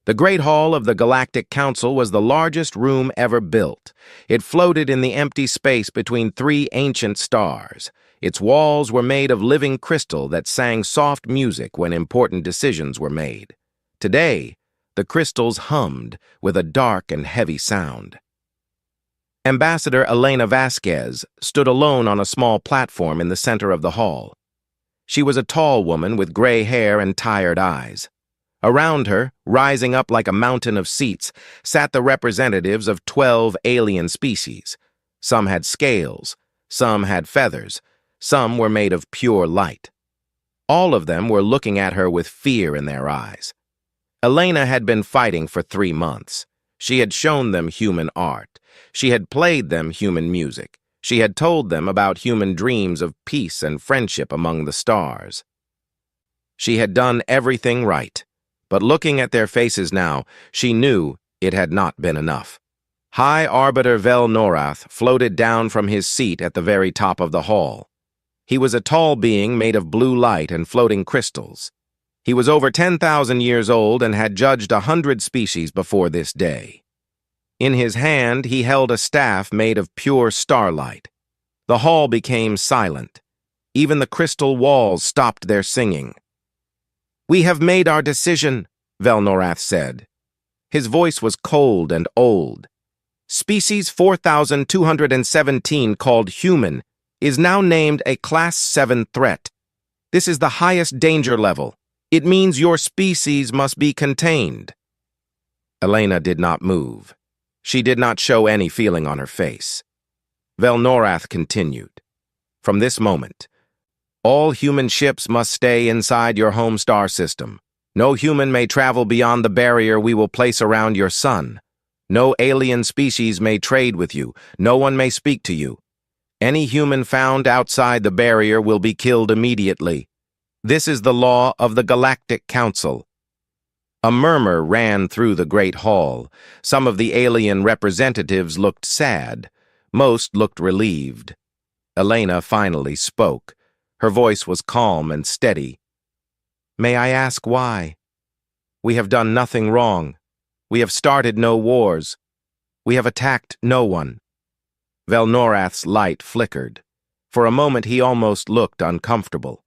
The Great Hall of the Galactic Council was the largest room ever built. It floated in the empty space between three ancient stars. Its walls were made of living crystal that sang soft music when important decisions were made. Today, the crystals hummed with a dark and heavy sound. Ambassador Elena Vasquez stood alone on a small platform in the center of the hall. She was a tall woman with gray hair and tired eyes. Around her, rising up like a mountain of seats, sat the representatives of 12 alien species. Some had scales, some had feathers, some were made of pure light. All of them were looking at her with fear in their eyes. Elena had been fighting for 3 months. She had shown them human art. She had played them human music. She had told them about human dreams of peace and friendship among the stars. She had done everything right. But looking at their faces now, she knew it had not been enough. High Arbiter Vel Norath floated down from his seat at the very top of the hall. He was a tall being made of blue light and floating crystals. He was over 10,000 years old and had judged 100 species before this day. In his hand, he held a staff made of pure starlight. The hall became silent. Even the crystal walls stopped their singing. "We have made our decision," Vel Norath said. His voice was cold and old. "Species 4217, called human, is now named a Class 7 threat. This is the highest danger level. It means your species must be contained." Elena did not move. She did not show any feeling on her face. Vel Norath continued. "From this moment, all human ships must stay inside your home star system. No human may travel beyond the barrier we will place around your sun. No alien species may trade with you. No one may speak to you. Any human found outside the barrier will be killed immediately. This is the law of the Galactic Council." A murmur ran through the great hall. Some of the alien representatives looked sad. Most looked relieved. Elena finally spoke. Her voice was calm and steady. "May I ask why? We have done nothing wrong. We have started no wars. We have attacked no one." Vel Norath's light flickered. For a moment he almost looked uncomfortable.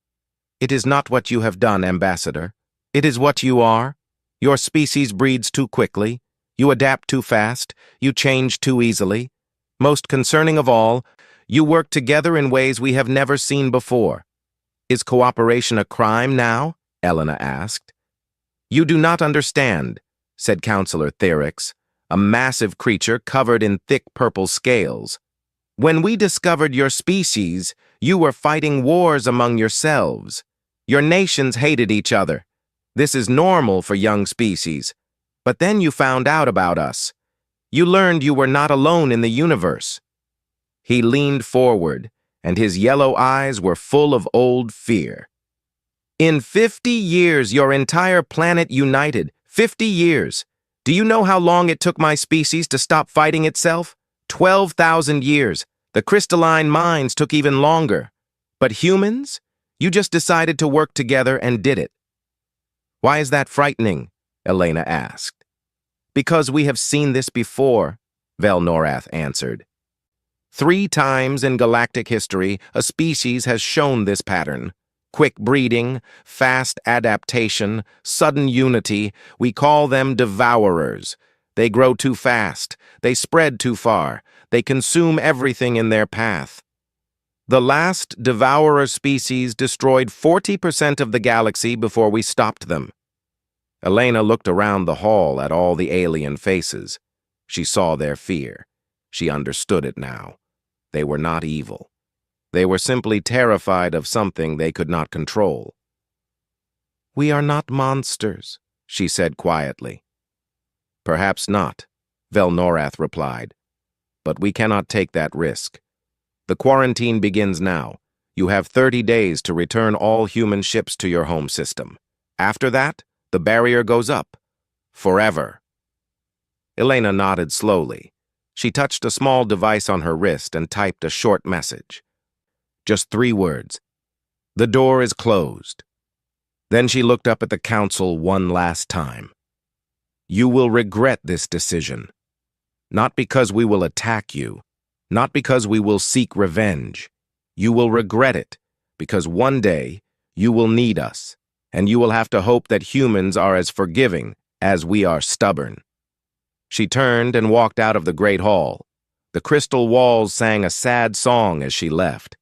"It is not what you have done, Ambassador. It is what you are. Your species breeds too quickly. You adapt too fast. You change too easily. Most concerning of all, you work together in ways we have never seen before." "Is cooperation a crime now?" Elena asked. "You do not understand," said Counselor Therix, a massive creature covered in thick purple scales. "When we discovered your species, you were fighting wars among yourselves. Your nations hated each other. This is normal for young species. But then you found out about us. You learned you were not alone in the universe." He leaned forward, and his yellow eyes were full of old fear. "In 50 years, your entire planet united. 50 years. Do you know how long it took my species to stop fighting itself? 12,000 years. The crystalline minds took even longer. But humans? You just decided to work together and did it." "Why is that frightening?" Elena asked. "Because we have seen this before," Vel Norath answered. 3 times in galactic history, a species has shown this pattern. Quick breeding, fast adaptation, sudden unity. We call them devourers. They grow too fast. They spread too far. They consume everything in their path. The last devourer species destroyed 40% of the galaxy before we stopped them. Elena looked around the hall at all the alien faces. She saw their fear. She understood it now. They were not evil. They were simply terrified of something they could not control. "We are not monsters," she said quietly. "Perhaps not," Vel Norath replied. "But we cannot take that risk. The quarantine begins now. You have 30 days to return all human ships to your home system. After that, the barrier goes up. Forever." Elena nodded slowly. She touched a small device on her wrist and typed a short message. Just 3 words. "The door is closed." Then she looked up at the council one last time. You will regret this decision. Not because we will attack you, not because we will seek revenge. You will regret it because one day you will need us, and you will have to hope that humans are as forgiving as we are stubborn. She turned and walked out of the great hall. The crystal walls sang a sad song as she left.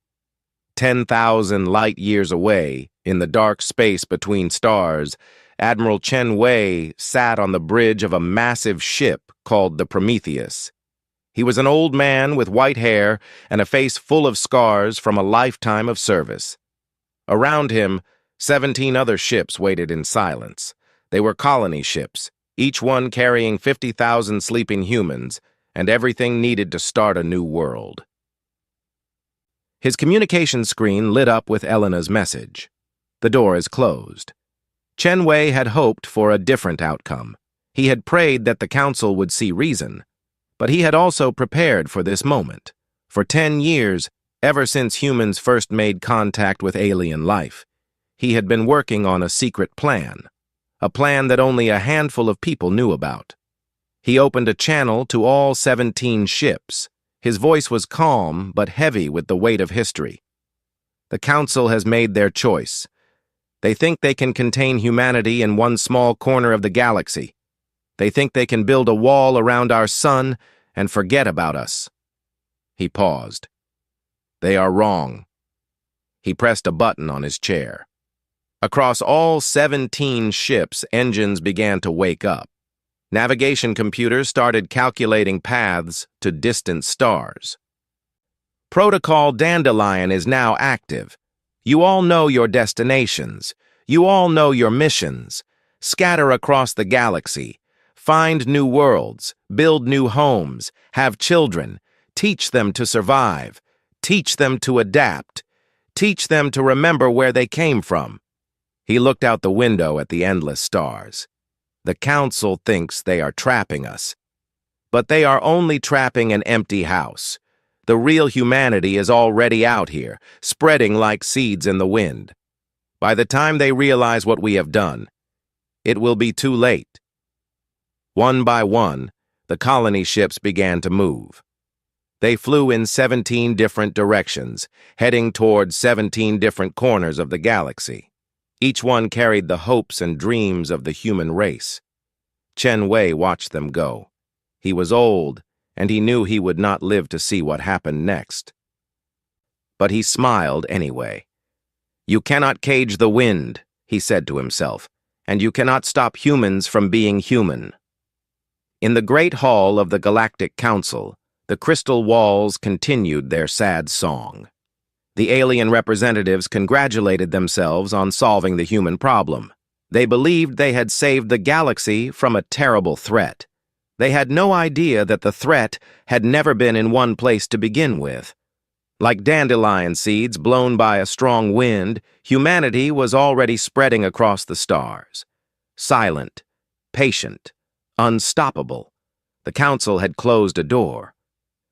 10,000 light years away, in the dark space between stars, Admiral Chen Wei sat on the bridge of a massive ship called the Prometheus. He was an old man with white hair and a face full of scars from a lifetime of service. Around him, 17 other ships waited in silence. They were colony ships, each one carrying 50,000 sleeping humans and everything needed to start a new world. His communication screen lit up with Elena's message. The door is closed. Chen Wei had hoped for a different outcome. He had prayed that the council would see reason, but he had also prepared for this moment. For 10 years, ever since humans first made contact with alien life, he had been working on a secret plan, a plan that only a handful of people knew about. He opened a channel to all 17 ships. His voice was calm but heavy with the weight of history. The council has made their choice. They think they can contain humanity in one small corner of the galaxy. They think they can build a wall around our sun and forget about us. He paused. They are wrong. He pressed a button on his chair. Across all 17 ships, engines began to wake up. Navigation computers started calculating paths to distant stars. Protocol Dandelion is now active. You all know your destinations. You all know your missions. Scatter across the galaxy. Find new worlds. Build new homes. Have children. Teach them to survive. Teach them to adapt. Teach them to remember where they came from. He looked out the window at the endless stars. The council thinks they are trapping us. But they are only trapping an empty house. The real humanity is already out here, spreading like seeds in the wind. By the time they realize what we have done, it will be too late. One by one, the colony ships began to move. They flew in 17 different directions, heading toward 17 different corners of the galaxy. Each one carried the hopes and dreams of the human race. Chen Wei watched them go. He was old, and he knew he would not live to see what happened next. But he smiled anyway. You cannot cage the wind, he said to himself, and you cannot stop humans from being human. In the great hall of the Galactic Council, the crystal walls continued their sad song. The alien representatives congratulated themselves on solving the human problem. They believed they had saved the galaxy from a terrible threat. They had no idea that the threat had never been in one place to begin with. Like dandelion seeds blown by a strong wind, humanity was already spreading across the stars. Silent, patient, unstoppable. The council had closed a door.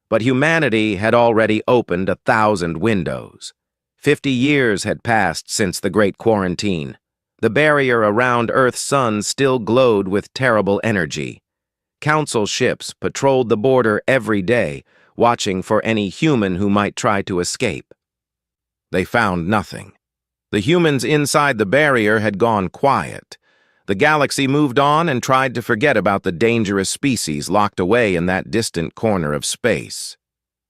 But humanity had already opened 1,000 windows. 50 years had passed since the Great Quarantine. The barrier around Earth's sun still glowed with terrible energy. Council ships patrolled the border every day, watching for any human who might try to escape. They found nothing. The humans inside the barrier had gone quiet. The galaxy moved on and tried to forget about the dangerous species locked away in that distant corner of space.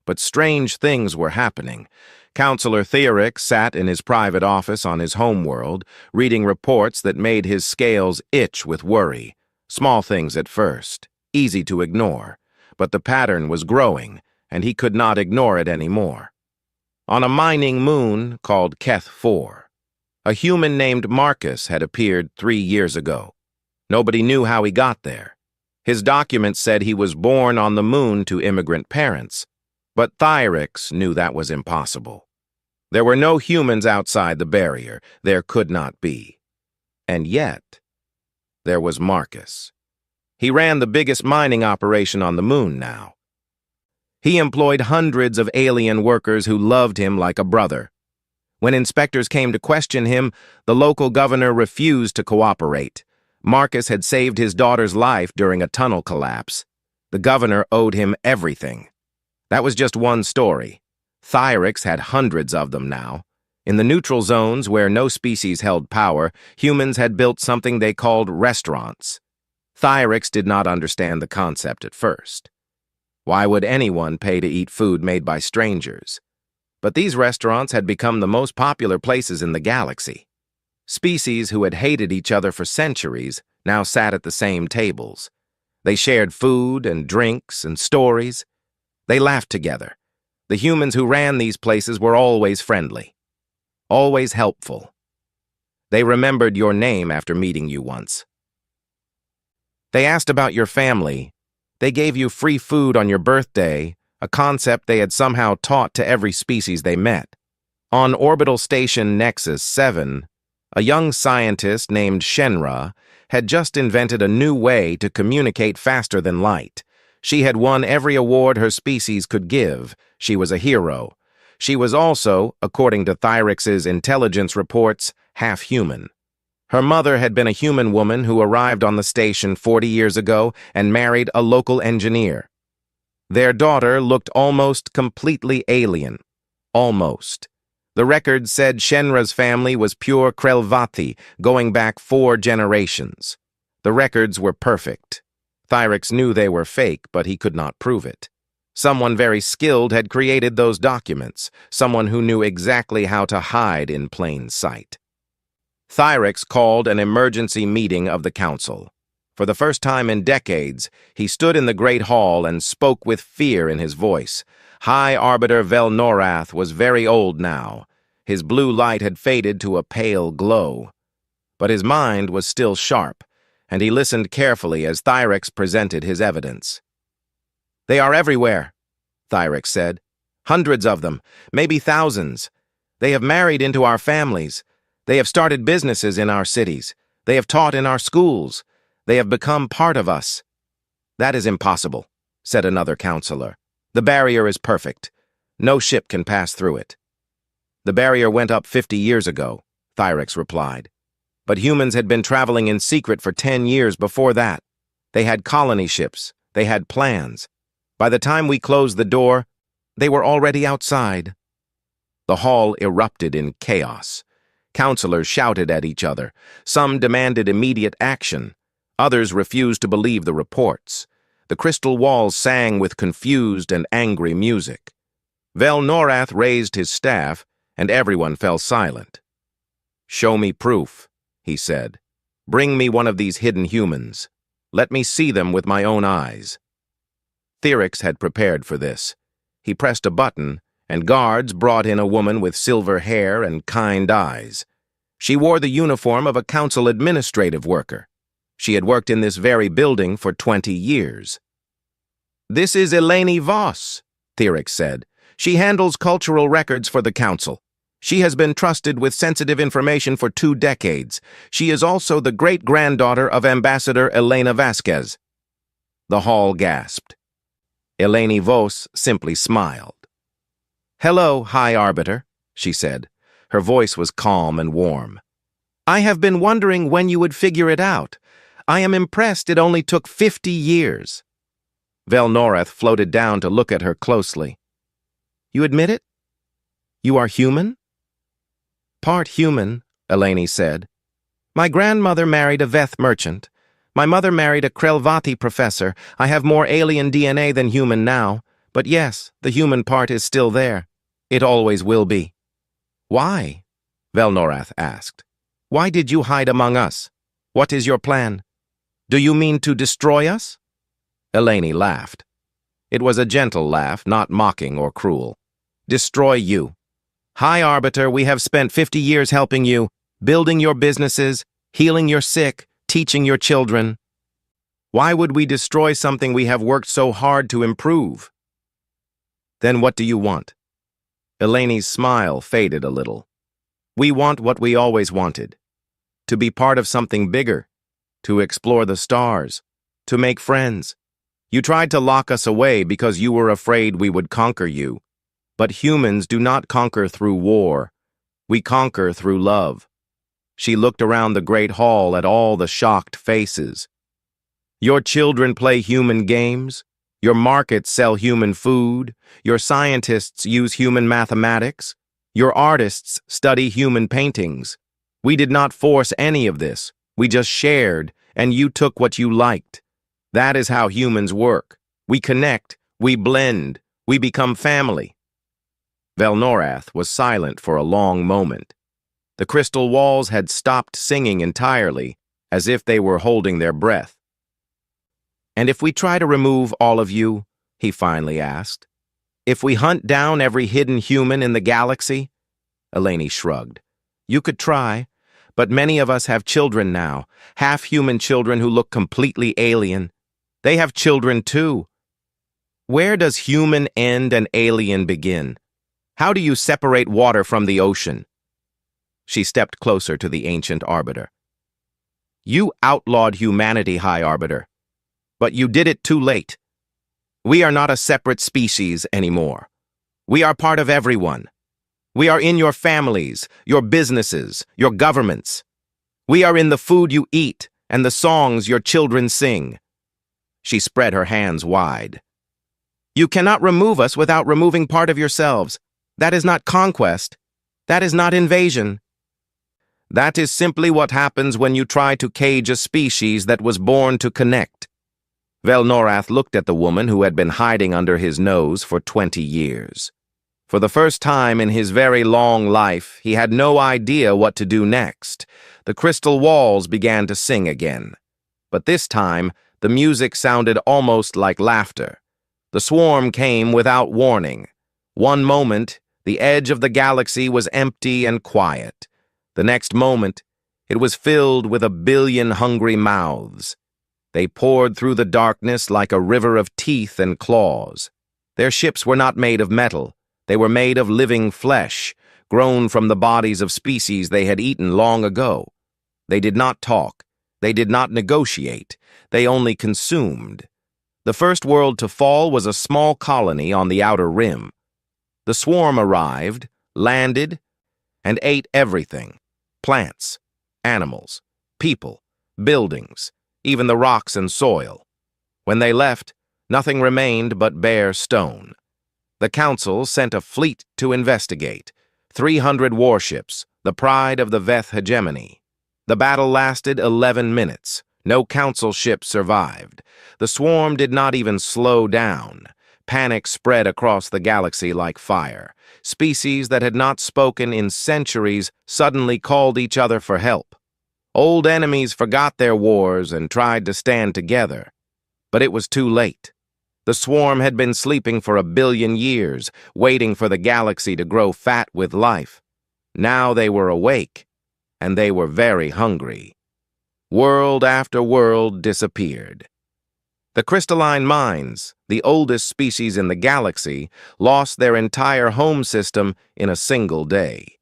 But strange things were happening. Counselor Theoric sat in his private office on his homeworld, reading reports that made his scales itch with worry. Small things at first, easy to ignore, but the pattern was growing, and he could not ignore it anymore. On a mining moon called Keth 4, a human named Marcus had appeared 3 years ago. Nobody knew how he got there. His documents said he was born on the moon to immigrant parents, but Thyrix knew that was impossible. There were no humans outside the barrier. There could not be. And yet, there was Marcus. He ran the biggest mining operation on the moon now. He employed hundreds of alien workers who loved him like a brother. When inspectors came to question him, the local governor refused to cooperate. Marcus had saved his daughter's life during a tunnel collapse. The governor owed him everything. That was just one story. Thyrix had hundreds of them now. In the neutral zones where no species held power, humans had built something they called restaurants. Thyrix did not understand the concept at first. Why would anyone pay to eat food made by strangers? But these restaurants had become the most popular places in the galaxy. Species who had hated each other for centuries now sat at the same tables. They shared food and drinks and stories. They laughed together. The humans who ran these places were always friendly, always helpful. They remembered your name after meeting you once. They asked about your family. They gave you free food on your birthday, a concept they had somehow taught to every species they met. On orbital station Nexus 7, a young scientist named Shenra had just invented a new way to communicate faster than light. She had won every award her species could give. She was a hero. She was also, according to Thyrix's intelligence reports, half human. Her mother had been a human woman who arrived on the station 40 years ago and married a local engineer. Their daughter looked almost completely alien. Almost. The records said Shenra's family was pure Krelvathi, going back 4 generations. The records were perfect. Thyrix knew they were fake, but he could not prove it. Someone very skilled had created those documents, someone who knew exactly how to hide in plain sight. Thyrix called an emergency meeting of the council. For the first time in decades, he stood in the great hall and spoke with fear in his voice. High Arbiter Velnorath was very old now. His blue light had faded to a pale glow. But his mind was still sharp, and he listened carefully as Thyrix presented his evidence. "They are everywhere," Thyrix said. "Hundreds of them, maybe thousands. They have married into our families. They have started businesses in our cities. They have taught in our schools. They have become part of us." "That is impossible," said another counselor. "The barrier is perfect. No ship can pass through it." "The barrier went up 50 years ago," Thyrix replied. "But humans had been traveling in secret for 10 years before that. They had colony ships. They had plans. By the time we closed the door, they were already outside." The hall erupted in chaos. Counselors shouted at each other. Some demanded immediate action. Others refused to believe the reports. The crystal walls sang with confused and angry music. Velnorath raised his staff, and everyone fell silent. "Show me proof," he said. "Bring me one of these hidden humans. Let me see them with my own eyes." Thyrix had prepared for this. He pressed a button, and guards brought in a woman with silver hair and kind eyes. She wore the uniform of a council administrative worker. She had worked in this very building for 20 years. "This is Eleni Voss," Thyrix said. "She handles cultural records for the council. She has been trusted with sensitive information for 2 decades. She is also the great-granddaughter of Ambassador Elena Vasquez." The hall gasped. Eleni Voss simply smiled. "Hello, High Arbiter," she said. Her voice was calm and warm. "I have been wondering when you would figure it out. I am impressed it only took 50 years. Velnorath floated down to look at her closely. "You admit it? You are human?" "Part human," Eleni said. "My grandmother married a Veth merchant. My mother married a Krelvathi professor. I have more alien DNA than human now. But yes, the human part is still there. It always will be." "Why?" Velnorath asked. "Why did you hide among us? What is your plan? Do you mean to destroy us?" Eleni laughed. It was a gentle laugh, not mocking or cruel. "Destroy you. High Arbiter, we have spent 50 years helping you, building your businesses, healing your sick, teaching your children. Why would we destroy something we have worked so hard to improve?" "Then what do you want?" Eleni's smile faded a little. "We want what we always wanted. To be part of something bigger. To explore the stars. To make friends. You tried to lock us away because you were afraid we would conquer you. But humans do not conquer through war. We conquer through love. She looked around the great hall at all the shocked faces. Your children play human games. Your markets sell human food. Your scientists use human mathematics. Your artists study human paintings. We did not force any of this. We just shared, and you took what you liked. That is how humans work. We connect, we blend, we become family. Velnorath was silent for a long moment. The crystal walls had stopped singing entirely, as if they were holding their breath. "And if we try to remove all of you," he finally asked, "if we hunt down every hidden human in the galaxy?" Eleni shrugged. "You could try, but many of us have children now, half-human children who look completely alien. They have children too. Where does human end and alien begin? How do you separate water from the ocean?" She stepped closer to the ancient arbiter. "You outlawed humanity, High Arbiter. But you did it too late. We are not a separate species anymore. We are part of everyone. We are in your families, your businesses, your governments. We are in the food you eat and the songs your children sing." She spread her hands wide. "You cannot remove us without removing part of yourselves. That is not conquest. That is not invasion. That is simply what happens when you try to cage a species that was born to connect." Velnorath looked at the woman who had been hiding under his nose for 20 years. For the first time in his very long life, he had no idea what to do next. The crystal walls began to sing again. But this time, the music sounded almost like laughter. The swarm came without warning. One moment, the edge of the galaxy was empty and quiet. The next moment, it was filled with 1 billion hungry mouths. They poured through the darkness like a river of teeth and claws. Their ships were not made of metal. They were made of living flesh, grown from the bodies of species they had eaten long ago. They did not talk. They did not negotiate. They only consumed. The first world to fall was a small colony on the outer rim. The swarm arrived, landed, and ate everything. Plants, animals, people, buildings, even the rocks and soil. When they left, nothing remained but bare stone. The Council sent a fleet to investigate. 300 warships, the pride of the Veth hegemony. The battle lasted 11 minutes. No Council ship survived. The swarm did not even slow down. Panic spread across the galaxy like fire. Species that had not spoken in centuries suddenly called each other for help. Old enemies forgot their wars and tried to stand together. But it was too late. The swarm had been sleeping for 1 billion years, waiting for the galaxy to grow fat with life. Now they were awake, and they were very hungry. World after world disappeared. The crystalline mines, the oldest species in the galaxy, lost their entire home system in a single day.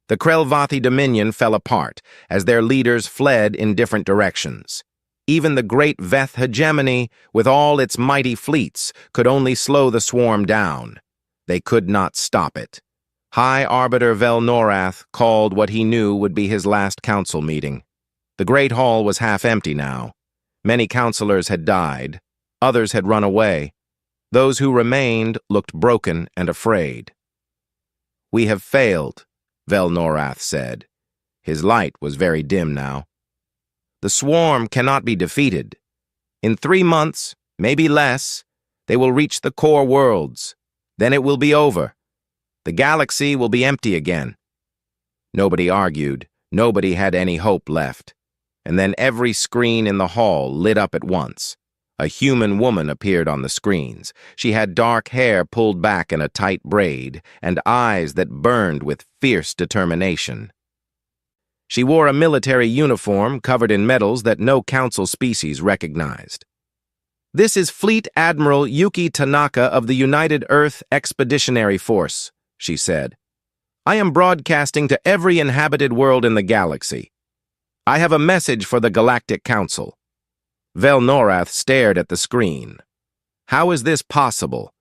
The Krelvathi Dominion fell apart as their leaders fled in different directions. Even the great Veth hegemony, with all its mighty fleets, could only slow the swarm down. They could not stop it. High Arbiter Velnorath called what he knew would be his last council meeting. The great hall was half empty now. Many counselors had died. Others had run away. Those who remained looked broken and afraid. "We have failed," Velnorath said. His light was very dim now. "The swarm cannot be defeated. In 3 months, maybe less, they will reach the core worlds. Then it will be over. The galaxy will be empty again." Nobody argued. Nobody had any hope left. And then every screen in the hall lit up at once. A human woman appeared on the screens. She had dark hair pulled back in a tight braid and eyes that burned with fierce determination. She wore a military uniform covered in medals that no council species recognized. "This is Fleet Admiral Yuki Tanaka of the United Earth Expeditionary Force," she said. "I am broadcasting to every inhabited world in the galaxy. I have a message for the Galactic Council." Velnorath stared at the screen. "How is this possible?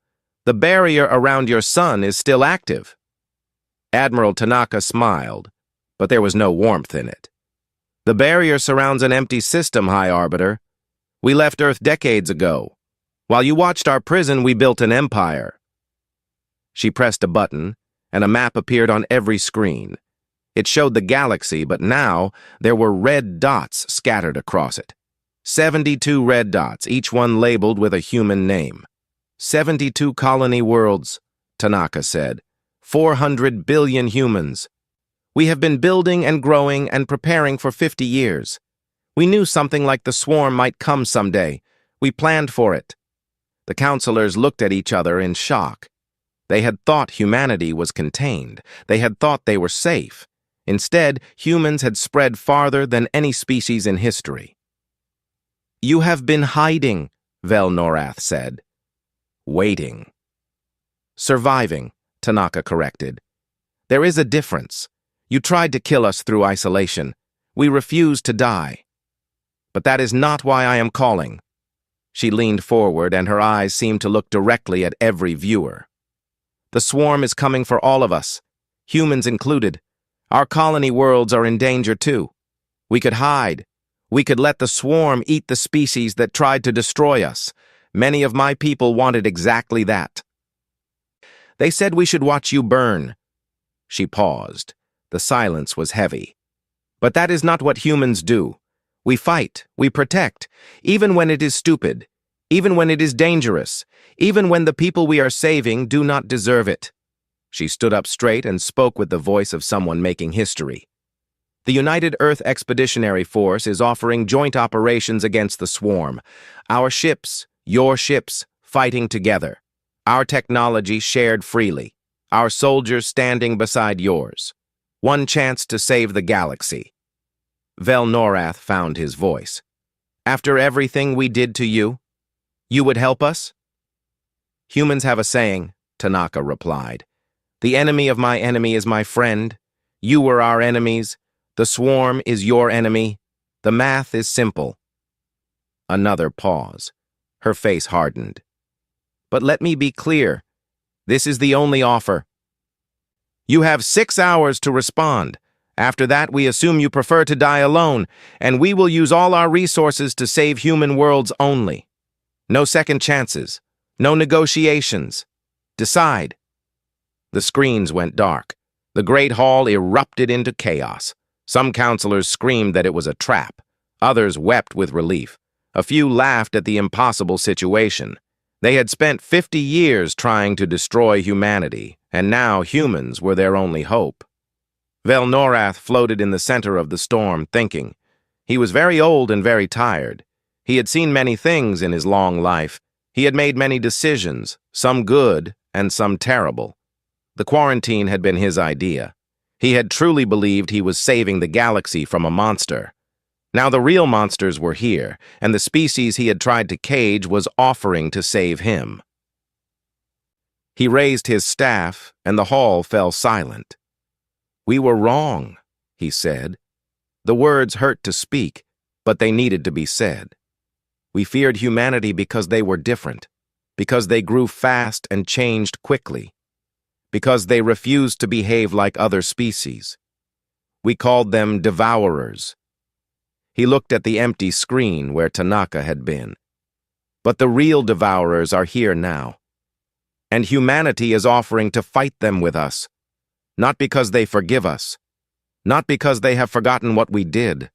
The barrier around your sun is still active." Admiral Tanaka smiled. but there was no warmth in it. The barrier surrounds an empty system, High Arbiter. We left Earth decades ago. While you watched our prison, we built an empire. She pressed a button, and a map appeared on every screen. It showed the galaxy, but now there were red dots scattered across it. 72 red dots, each one labeled with a human name. 72 colony worlds, Tanaka said. 400 billion humans. We have been building and growing and preparing for 50 years. We knew something like the swarm might come someday. We planned for it. The counselors looked at each other in shock. They had thought humanity was contained. They had thought they were safe. Instead, humans had spread farther than any species in history. You have been hiding, Vel-Norath said. Waiting. Surviving, Tanaka corrected. There is a difference. You tried to kill us through isolation. We refused to die. But that is not why I am calling. She leaned forward, and her eyes seemed to look directly at every viewer. The swarm is coming for all of us, humans included. Our colony worlds are in danger too. We could hide. We could let the swarm eat the species that tried to destroy us. Many of my people wanted exactly that. They said we should watch you burn. She paused. The silence was heavy. But that is not what humans do. We fight, we protect, even when it is stupid, even when it is dangerous, even when the people we are saving do not deserve it. She stood up straight and spoke with the voice of someone making history. The United Earth Expeditionary Force is offering joint operations against the swarm. Our ships, your ships, fighting together. Our technology shared freely. Our soldiers standing beside yours. One chance to save the galaxy. Vel-Norath found his voice. After everything we did to you, you would help us? Humans have a saying, Tanaka replied. The enemy of my enemy is my friend. You were our enemies. The swarm is your enemy. The math is simple. Another pause. Her face hardened. But let me be clear. This is the only offer. You have 6 hours to respond. After that, we assume you prefer to die alone, and we will use all our resources to save human worlds only. No second chances. No negotiations. Decide. The screens went dark. The Great Hall erupted into chaos. Some counselors screamed that it was a trap. Others wept with relief. A few laughed at the impossible situation. They had spent 50 years trying to destroy humanity, and now humans were their only hope. Vel-Norath floated in the center of the storm, thinking. He was very old and very tired. He had seen many things in his long life. He had made many decisions, some good and some terrible. The quarantine had been his idea. He had truly believed he was saving the galaxy from a monster. Now the real monsters were here, and the species he had tried to cage was offering to save him. He raised his staff, and the hall fell silent. We were wrong, he said. The words hurt to speak, but they needed to be said. We feared humanity because they were different, because they grew fast and changed quickly, because they refused to behave like other species. We called them devourers. He looked at the empty screen where Tanaka had been. But the real devourers are here now. And humanity is offering to fight them with us. Not because they forgive us. Not because they have forgotten what we did.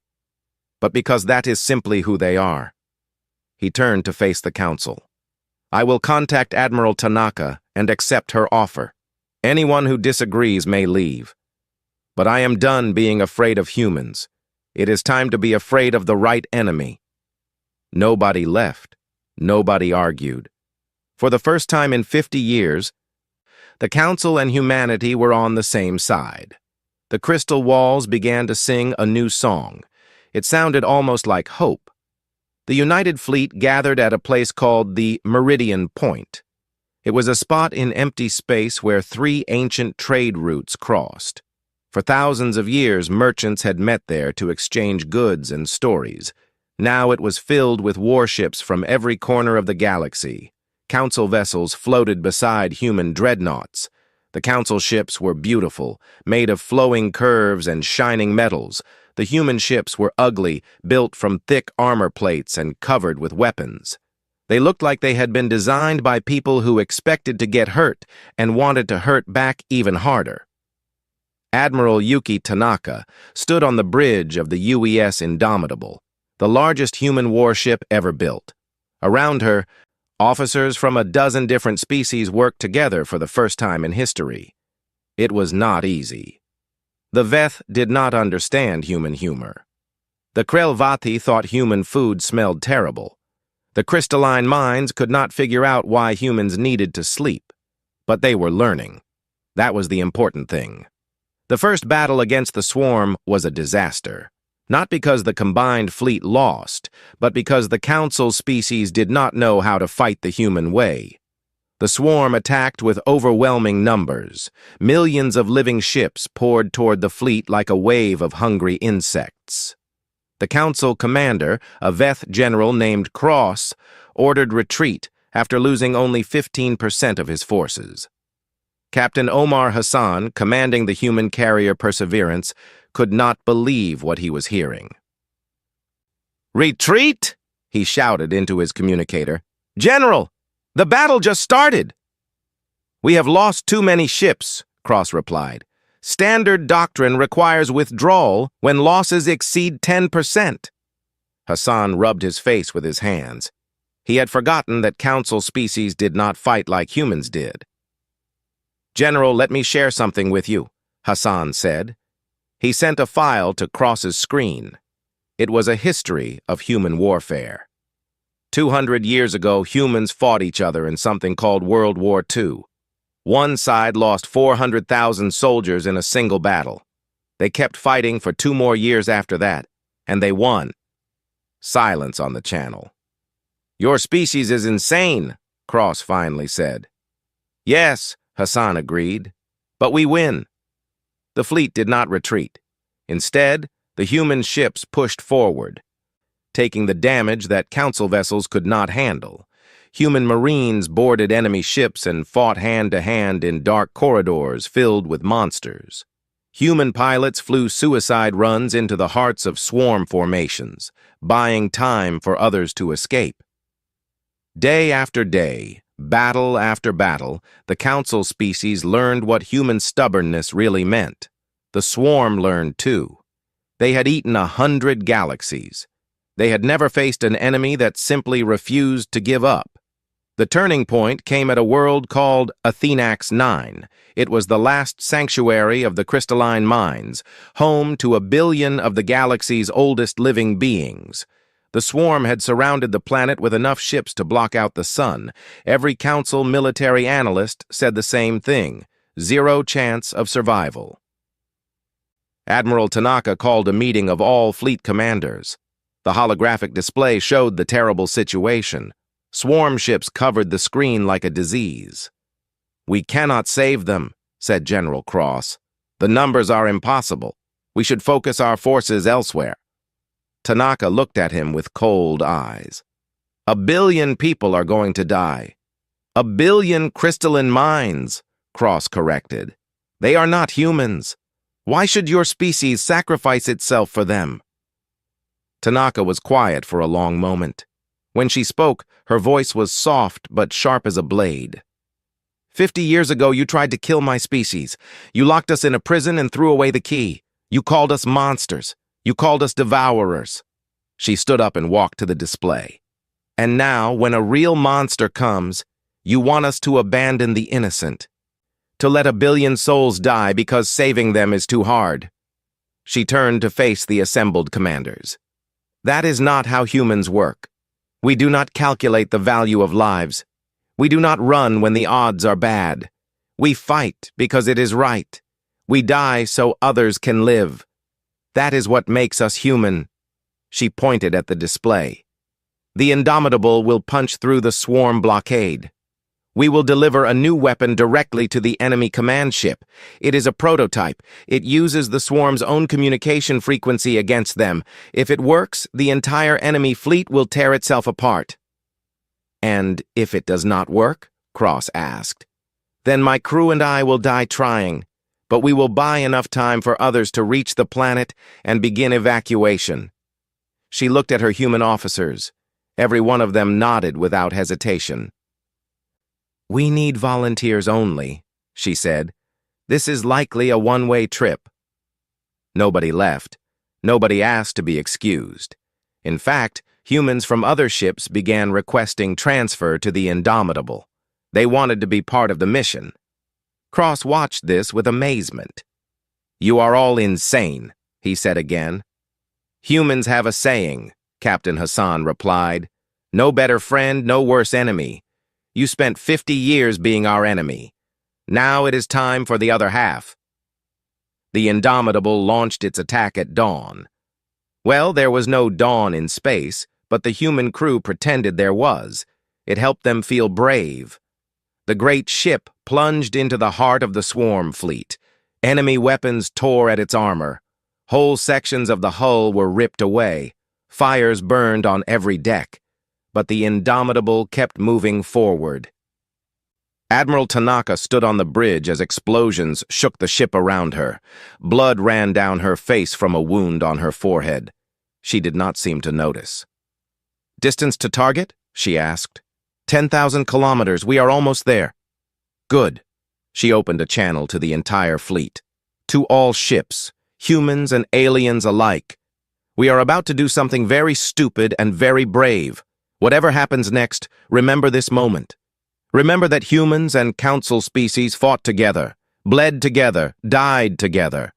But because that is simply who they are. He turned to face the council. I will contact Admiral Tanaka and accept her offer. Anyone who disagrees may leave. But I am done being afraid of humans. It is time to be afraid of the right enemy. Nobody left. Nobody argued. For the first time in 50 years, the Council and humanity were on the same side. The crystal walls began to sing a new song. It sounded almost like hope. The United Fleet gathered at a place called the Meridian Point. It was a spot in empty space where 3 ancient trade routes crossed. For thousands of years, merchants had met there to exchange goods and stories. Now it was filled with warships from every corner of the galaxy. Council vessels floated beside human dreadnoughts. The council ships were beautiful, made of flowing curves and shining metals. The human ships were ugly, built from thick armor plates and covered with weapons. They looked like they had been designed by people who expected to get hurt and wanted to hurt back even harder. Admiral Yuki Tanaka stood on the bridge of the UES Indomitable, the largest human warship ever built. Around her, officers from a dozen different species worked together for the first time in history. It was not easy. The Veth did not understand human humor. The Krelvati thought human food smelled terrible. The crystalline minds could not figure out why humans needed to sleep. But they were learning. That was the important thing. The first battle against the swarm was a disaster. Not because the combined fleet lost, but because the council species did not know how to fight the human way. The swarm attacked with overwhelming numbers. Millions of living ships poured toward the fleet like a wave of hungry insects. The council commander, a Veth general named Cross, ordered retreat after losing only 15% of his forces. Captain Omar Hassan, commanding the human carrier Perseverance, could not believe what he was hearing. "Retreat!" he shouted into his communicator. "General, the battle just started." "We have lost too many ships," Cross replied. "Standard doctrine requires withdrawal when losses exceed 10%. Hassan rubbed his face with his hands. He had forgotten that council species did not fight like humans did. "General, let me share something with you," Hassan said. He sent a file to Cross's screen. It was a history of human warfare. 200 years ago, humans fought each other in something called World War II. One side lost 400,000 soldiers in a single battle. They kept fighting for 2 more years after that, and they won. Silence on the channel. "Your species is insane," Cross finally said. "Yes," Hassan agreed, "but we win." The fleet did not retreat. Instead, the human ships pushed forward, taking the damage that council vessels could not handle. Human marines boarded enemy ships and fought hand-to-hand in dark corridors filled with monsters. Human pilots flew suicide runs into the hearts of swarm formations, buying time for others to escape. Day after day, battle after battle, the council species learned what human stubbornness really meant. The swarm learned too. They had eaten 100 galaxies. They had never faced an enemy that simply refused to give up. The turning point came at a world called Athenax 9. It was the last sanctuary of the crystalline minds, home to 1 billion of the galaxy's oldest living beings. The swarm had surrounded the planet with enough ships to block out the sun. Every council military analyst said the same thing: 0 chance of survival. Admiral Tanaka called a meeting of all fleet commanders. The holographic display showed the terrible situation. Swarm ships covered the screen like a disease. "We cannot save them," said General Cross. "The numbers are impossible. We should focus our forces elsewhere." Tanaka looked at him with cold eyes. 1 billion people are going to die. 1 billion crystalline minds, Cross corrected. They are not humans. Why should your species sacrifice itself for them? Tanaka was quiet for a long moment. When she spoke, her voice was soft but sharp as a blade. 50 years ago, you tried to kill my species. You locked us in a prison and threw away the key. You called us monsters. You called us devourers. She stood up and walked to the display. And now, when a real monster comes, you want us to abandon the innocent. To let 1 billion souls die because saving them is too hard. She turned to face the assembled commanders. That is not how humans work. We do not calculate the value of lives. We do not run when the odds are bad. We fight because it is right. We die so others can live. That is what makes us human. She pointed at the display. The Indomitable will punch through the swarm blockade. We will deliver a new weapon directly to the enemy command ship. It is a prototype. It uses the swarm's own communication frequency against them. If it works, the entire enemy fleet will tear itself apart. And if it does not work? Cross asked. Then my crew and I will die trying, but we will buy enough time for others to reach the planet and begin evacuation. She looked at her human officers. Every one of them nodded without hesitation. We need volunteers only, she said. This is likely a one-way trip. Nobody left. Nobody asked to be excused. In fact, humans from other ships began requesting transfer to the Indomitable. They wanted to be part of the mission. Cross watched this with amazement. You are all insane, he said again. Humans have a saying, Captain Hassan replied. No better friend, no worse enemy. You spent 50 years being our enemy. Now it is time for the other half. The Indomitable launched its attack at dawn. Well, there was no dawn in space, but the human crew pretended there was. It helped them feel brave. The great ship plunged into the heart of the swarm fleet. Enemy weapons tore at its armor. Whole sections of the hull were ripped away. Fires burned on every deck. But the Indomitable kept moving forward. Admiral Tanaka stood on the bridge as explosions shook the ship around her. Blood ran down her face from a wound on her forehead. She did not seem to notice. Distance to target? She asked. 10,000 kilometers. We are almost there. Good. She opened a channel to the entire fleet. To all ships, humans and aliens alike. We are about to do something very stupid and very brave. Whatever happens next, remember this moment. Remember that humans and council species fought together, bled together, died together.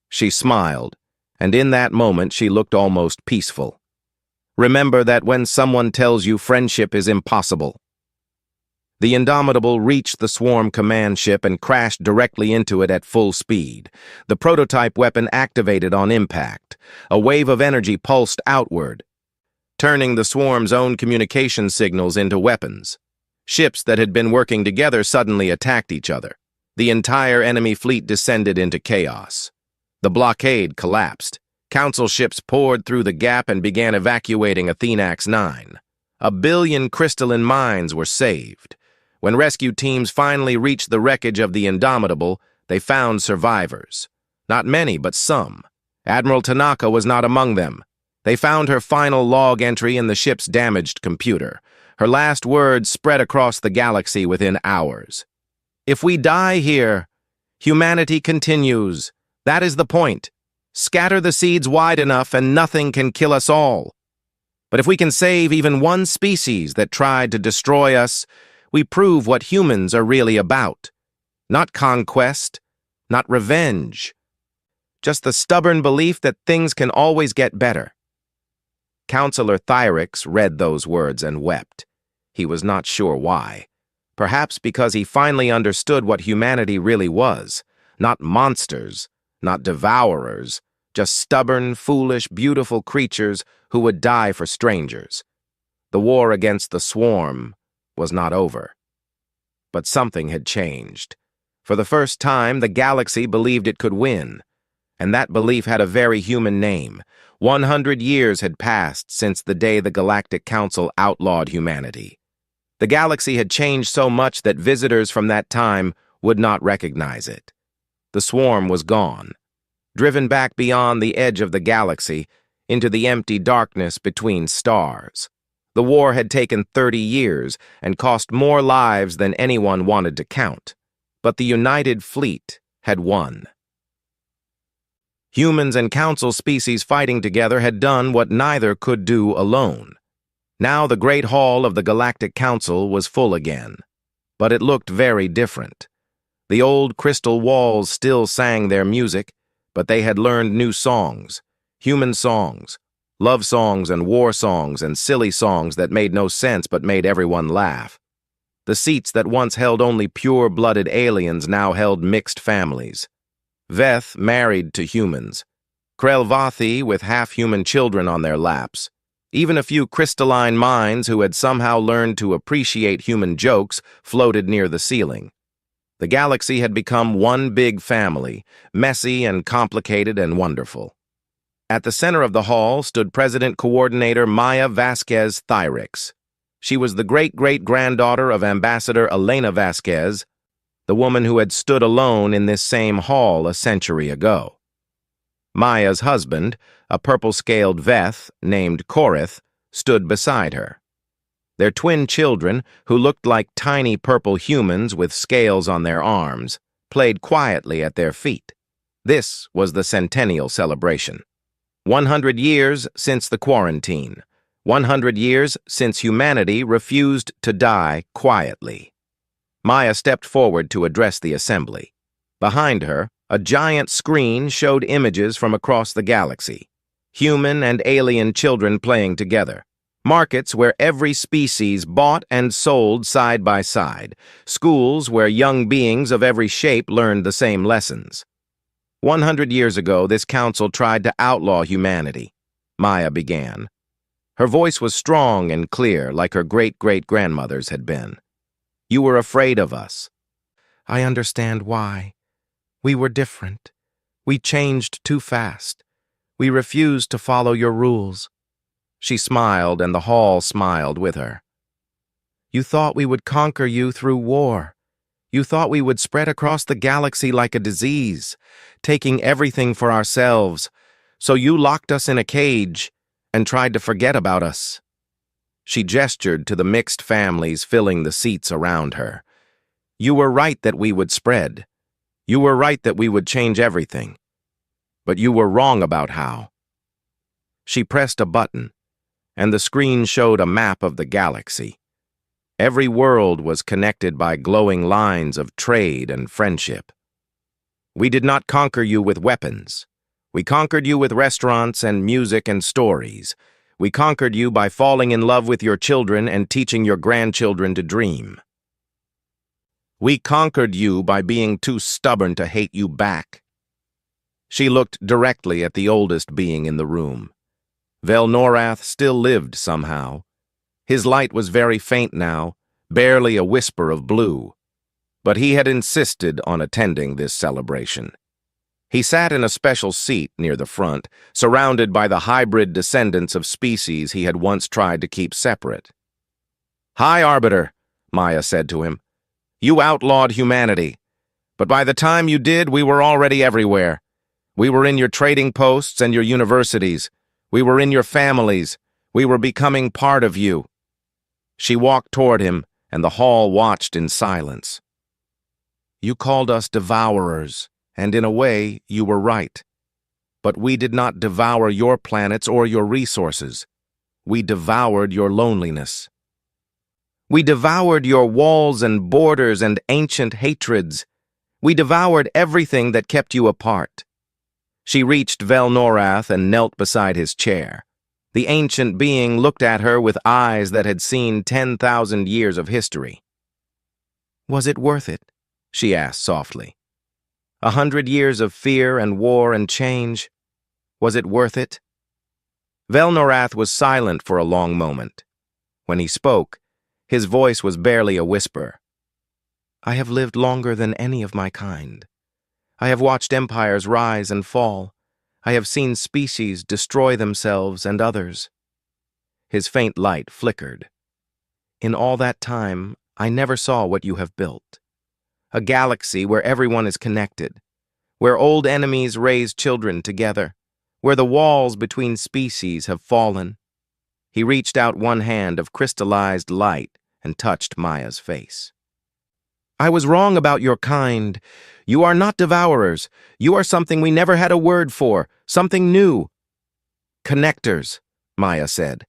She smiled, and in that moment she looked almost peaceful. Remember that when someone tells you friendship is impossible. The Indomitable reached the swarm command ship and crashed directly into it at full speed. The prototype weapon activated on impact. A wave of energy pulsed outward, turning the swarm's own communication signals into weapons. Ships that had been working together suddenly attacked each other. The entire enemy fleet descended into chaos. The blockade collapsed. Council ships poured through the gap and began evacuating Athenax 9. 1 billion crystalline mines were saved. When rescue teams finally reached the wreckage of the Indomitable, they found survivors. Not many, but some. Admiral Tanaka was not among them. They found her final log entry in the ship's damaged computer. Her last words spread across the galaxy within hours. If we die here, humanity continues. That is the point. Scatter the seeds wide enough and nothing can kill us all. But if we can save even one species that tried to destroy us, we prove what humans are really about. Not conquest, not revenge. Just the stubborn belief that things can always get better. Counselor Thyrix read those words and wept. He was not sure why. Perhaps because he finally understood what humanity really was. Not monsters, not devourers, just stubborn, foolish, beautiful creatures who would die for strangers. The war against the swarm was not over. But something had changed. For the first time, the galaxy believed it could win. And that belief had a very human name. 100 years had passed since the day the Galactic Council outlawed humanity. The galaxy had changed so much that visitors from that time would not recognize it. The swarm was gone, driven back beyond the edge of the galaxy into the empty darkness between stars. The war had taken 30 years and cost more lives than anyone wanted to count. But the United Fleet had won. Humans and council species fighting together had done what neither could do alone. Now the Great Hall of the Galactic Council was full again. But it looked very different. The old crystal walls still sang their music, but they had learned new songs, human songs, love songs and war songs and silly songs that made no sense but made everyone laugh. The seats that once held only pure-blooded aliens now held mixed families. Veth married to humans. Krelvathi with half-human children on their laps. Even a few crystalline minds who had somehow learned to appreciate human jokes floated near the ceiling. The galaxy had become one big family, messy and complicated and wonderful. At the center of the hall stood President Coordinator Maya Vasquez Thyrix. She was the great-great-granddaughter of Ambassador Elena Vasquez, the woman who had stood alone in this same hall a century ago. Maya's husband, a purple-scaled Veth named Korith, stood beside her. Their twin children, who looked like tiny purple humans with scales on their arms, played quietly at their feet. This was the centennial celebration. 100 years since the quarantine. 100 years since humanity refused to die quietly. Maya stepped forward to address the assembly. Behind her, a giant screen showed images from across the galaxy. Human and alien children playing together. Markets where every species bought and sold side by side. Schools where young beings of every shape learned the same lessons. 100 years ago, this council tried to outlaw humanity. Maya began. Her voice was strong and clear, like her great-great-grandmother's had been. You were afraid of us. I understand why. We were different. We changed too fast. We refused to follow your rules. She smiled, and the hall smiled with her. You thought we would conquer you through war. You thought we would spread across the galaxy like a disease, taking everything for ourselves. So you locked us in a cage and tried to forget about us. She gestured to the mixed families filling the seats around her. You were right that we would spread. You were right that we would change everything. But you were wrong about how. She pressed a button, and the screen showed a map of the galaxy. Every world was connected by glowing lines of trade and friendship. We did not conquer you with weapons. We conquered you with restaurants and music and stories. We conquered you by falling in love with your children and teaching your grandchildren to dream. We conquered you by being too stubborn to hate you back. She looked directly at the oldest being in the room. Velnorath still lived somehow. His light was very faint now, barely a whisper of blue. But he had insisted on attending this celebration. He sat in a special seat near the front, surrounded by the hybrid descendants of species he had once tried to keep separate. High Arbiter, Maya said to him. You outlawed humanity. But by the time you did, we were already everywhere. We were in your trading posts and your universities. We were in your families. We were becoming part of you. She walked toward him, and the hall watched in silence. You called us devourers, and in a way, you were right. But we did not devour your planets or your resources. We devoured your loneliness. We devoured your walls and borders and ancient hatreds. We devoured everything that kept you apart. She reached Velnorath and knelt beside his chair. The ancient being looked at her with eyes that had seen 10,000 years of history. Was it worth it? She asked softly. 100 years of fear and war and change. Was it worth it? Velnorath was silent for a long moment. When he spoke, his voice was barely a whisper. I have lived longer than any of my kind. I have watched empires rise and fall. I have seen species destroy themselves and others. His faint light flickered. In all that time, I never saw what you have built. A galaxy where everyone is connected, where old enemies raise children together, where the walls between species have fallen. He reached out one hand of crystallized light and touched Maya's face. I was wrong about your kind. You are not devourers. You are something we never had a word for, something new. Connectors, Maya said.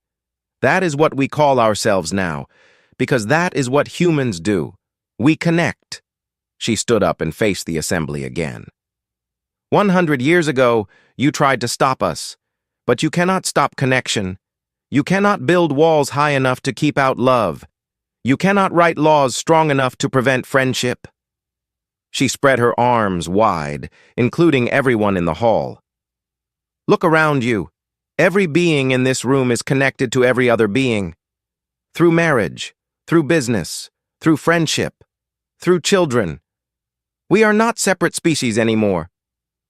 That is what we call ourselves now, because that is what humans do. We connect. She stood up and faced the assembly again. 100 years ago, you tried to stop us, but you cannot stop connection. You cannot build walls high enough to keep out love. You cannot write laws strong enough to prevent friendship. She spread her arms wide, including everyone in the hall. Look around you. Every being in this room is connected to every other being. Through marriage, through business, through friendship, through children. We are not separate species anymore.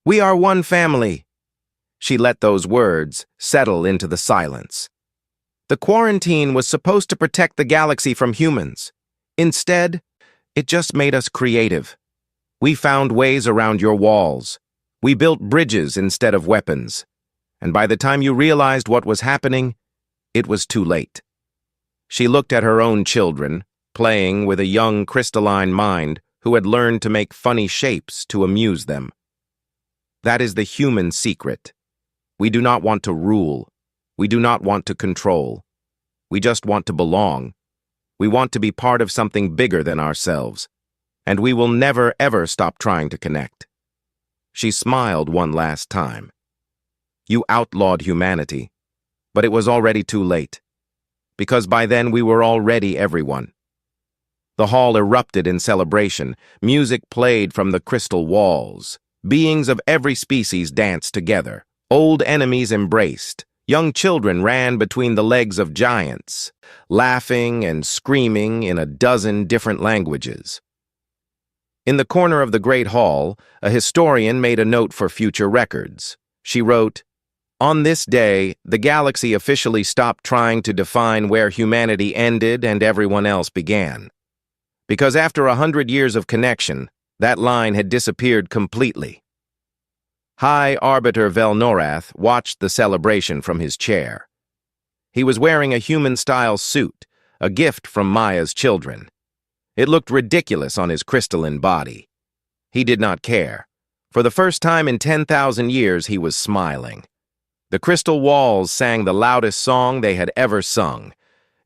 We are one family. She let those words settle into the silence. The quarantine was supposed to protect the galaxy from humans. Instead, It just made us creative. We found ways around your walls. We built bridges instead of weapons. And by the time you realized what was happening, it was too late. She looked at her own children, playing with a young crystalline mind who had learned to make funny shapes to amuse them. That is the human secret. We do not want to rule. We do not want to control. We just want to belong. We want to be part of something bigger than ourselves. And we will never, ever stop trying to connect. She smiled one last time. You outlawed humanity, but it was already too late. Because by then we were already everyone. The hall erupted in celebration. Music played from the crystal walls. Beings of every species danced together. Old enemies embraced. Young children ran between the legs of giants, laughing and screaming in a dozen different languages. In the corner of the great hall, a historian made a note for future records. She wrote, "On this day, the galaxy officially stopped trying to define where humanity ended and everyone else began. Because after 100 years of connection, that line had disappeared completely." High Arbiter Velnorath watched the celebration from his chair. He was wearing a human-style suit, a gift from Maya's children. It looked ridiculous on his crystalline body. He did not care. For the first time in 10,000 years, he was smiling. The crystal walls sang the loudest song they had ever sung.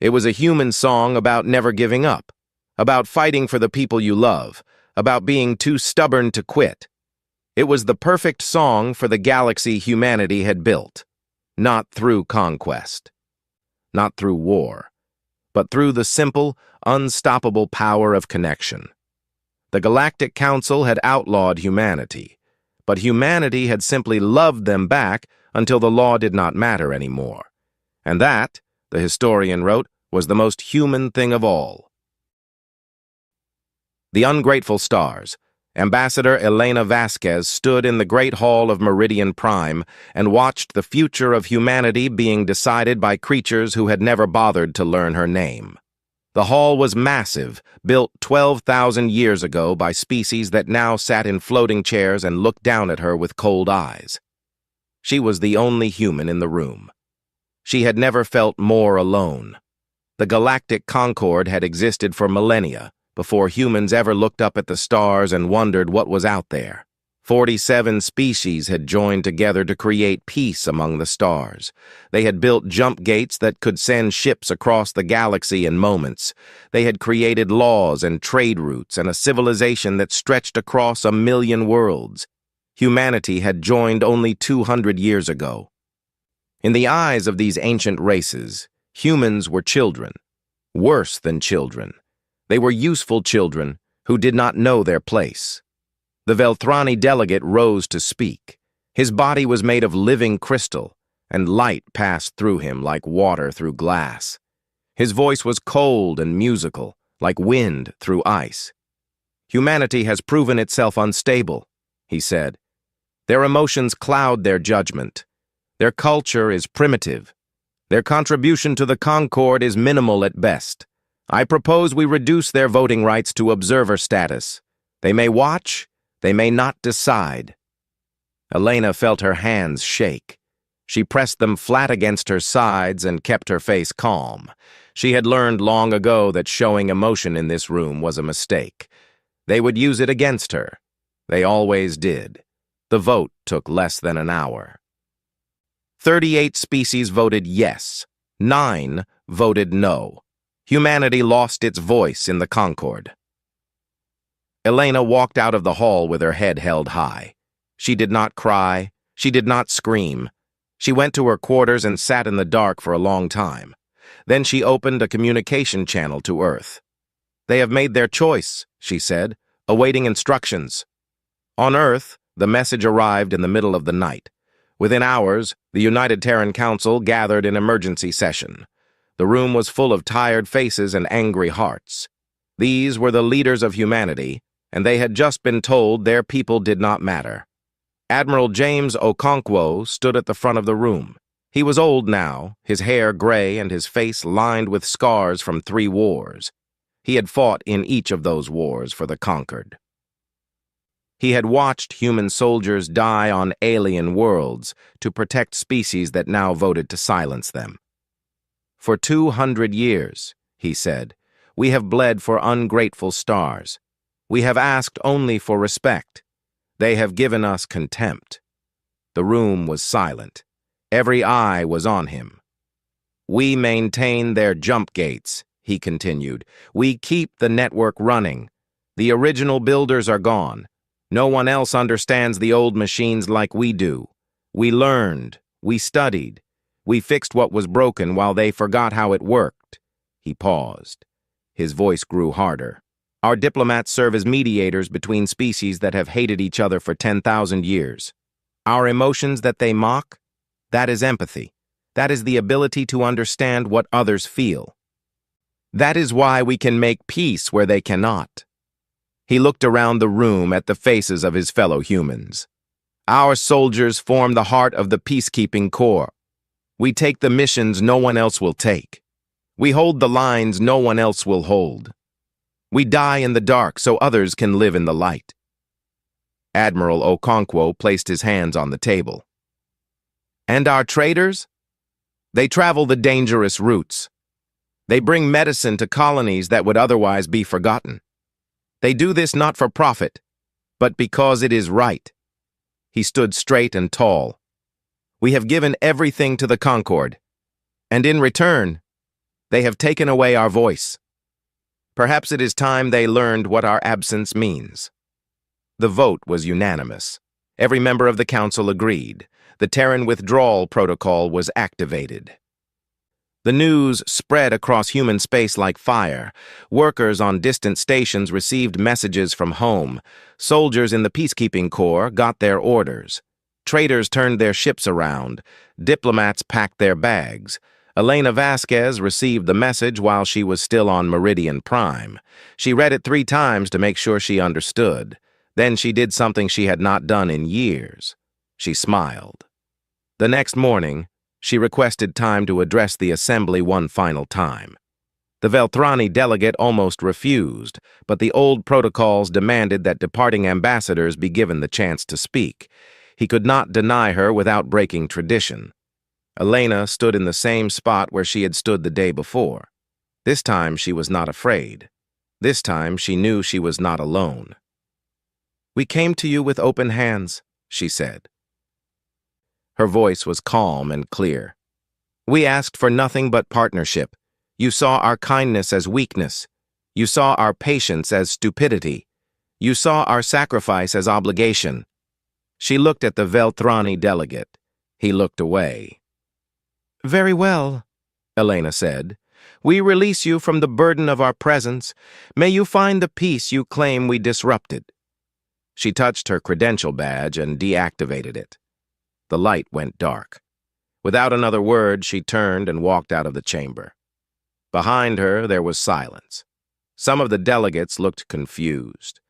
It was a human song about never giving up, about fighting for the people you love, about being too stubborn to quit. It was the perfect song for the galaxy humanity had built, not through conquest, not through war, but through the simple, unstoppable power of connection. The Galactic Council had outlawed humanity, but humanity had simply loved them back until the law did not matter anymore. And that, the historian wrote, was the most human thing of all. The ungrateful stars. Ambassador Elena Vasquez stood in the Great Hall of Meridian Prime and watched the future of humanity being decided by creatures who had never bothered to learn her name. The hall was massive, built 12,000 years ago by species that now sat in floating chairs and looked down at her with cold eyes. She was the only human in the room. She had never felt more alone. The galactic concord had existed for millennia, before humans ever looked up at the stars and wondered what was out there. 47 species had joined together to create peace among the stars. They had built jump gates that could send ships across the galaxy in moments. They had created laws and trade routes and a civilization that stretched across 1,000,000 worlds. Humanity had joined only 200 years ago. In the eyes of these ancient races, humans were children. Worse than children. They were useful children who did not know their place. The Velthrani delegate rose to speak. His body was made of living crystal, and light passed through him like water through glass. His voice was cold and musical, like wind through ice. "Humanity has proven itself unstable," he said. "Their emotions cloud their judgment. Their culture is primitive. Their contribution to the concord is minimal at best. I propose we reduce their voting rights to observer status. They may watch, they may not decide." Elena felt her hands shake. She pressed them flat against her sides and kept her face calm. She had learned long ago that showing emotion in this room was a mistake. They would use it against her. They always did. The vote took less than an hour. 38 species voted yes. 9 voted no. Humanity lost its voice in the concord. Elena walked out of the hall with her head held high. She did not cry. She did not scream. She went to her quarters and sat in the dark for a long time. Then she opened a communication channel to Earth. "They have made their choice," she said, awaiting instructions. On Earth, the message arrived in the middle of the night. Within hours, the United Terran Council gathered in emergency session. The room was full of tired faces and angry hearts. These were the leaders of humanity, and they had just been told their people did not matter. Admiral James Okonkwo stood at the front of the room. He was old now, his hair gray and his face lined with scars from 3 wars. He had fought in each of those wars for the conquered. He had watched human soldiers die on alien worlds to protect species that now voted to silence them. For 200 years, he said, we have bled for ungrateful stars. We have asked only for respect. They have given us contempt. The room was silent. Every eye was on him. We maintain their jump gates, he continued. We keep the network running. The original builders are gone. No one else understands the old machines like we do. We learned. We studied. We fixed what was broken while they forgot how it worked. He paused. His voice grew harder. Our diplomats serve as mediators between species that have hated each other for 10,000 years. Our emotions that they mock? That is empathy. That is the ability to understand what others feel. That is why we can make peace where they cannot. He looked around the room at the faces of his fellow humans. Our soldiers form the heart of the peacekeeping corps. We take the missions no one else will take. We hold the lines no one else will hold. We die in the dark so others can live in the light. Admiral Okonkwo placed his hands on the table. And our traders? They travel the dangerous routes. They bring medicine to colonies that would otherwise be forgotten. They do this not for profit, but because it is right. He stood straight and tall. We have given everything to the Concord, and in return, they have taken away our voice. Perhaps it is time they learned what our absence means. The vote was unanimous. Every member of the council agreed. The Terran withdrawal protocol was activated. The news spread across human space like fire. Workers on distant stations received messages from home. Soldiers in the peacekeeping corps got their orders. Traders turned their ships around. Diplomats packed their bags. Elena Vasquez received the message while she was still on Meridian Prime. She read it 3 times to make sure she understood. Then she did something she had not done in years. She smiled. The next morning, she requested time to address the assembly one final time. The Velthrani delegate almost refused, but the old protocols demanded that departing ambassadors be given the chance to speak. He could not deny her without breaking tradition. Elena stood in the same spot where she had stood the day before. This time she was not afraid. This time she knew she was not alone. "We came to you with open hands," she said. Her voice was calm and clear. "We asked for nothing but partnership. You saw our kindness as weakness. You saw our patience as stupidity. You saw our sacrifice as obligation." She looked at the Velthrani delegate. He looked away. "Very well," Elena said. "We release you from the burden of our presence. May you find the peace you claim we disrupted." She touched her credential badge and deactivated it. The light went dark. Without another word, she turned and walked out of the chamber. Behind her, there was silence. Some of the delegates looked confused.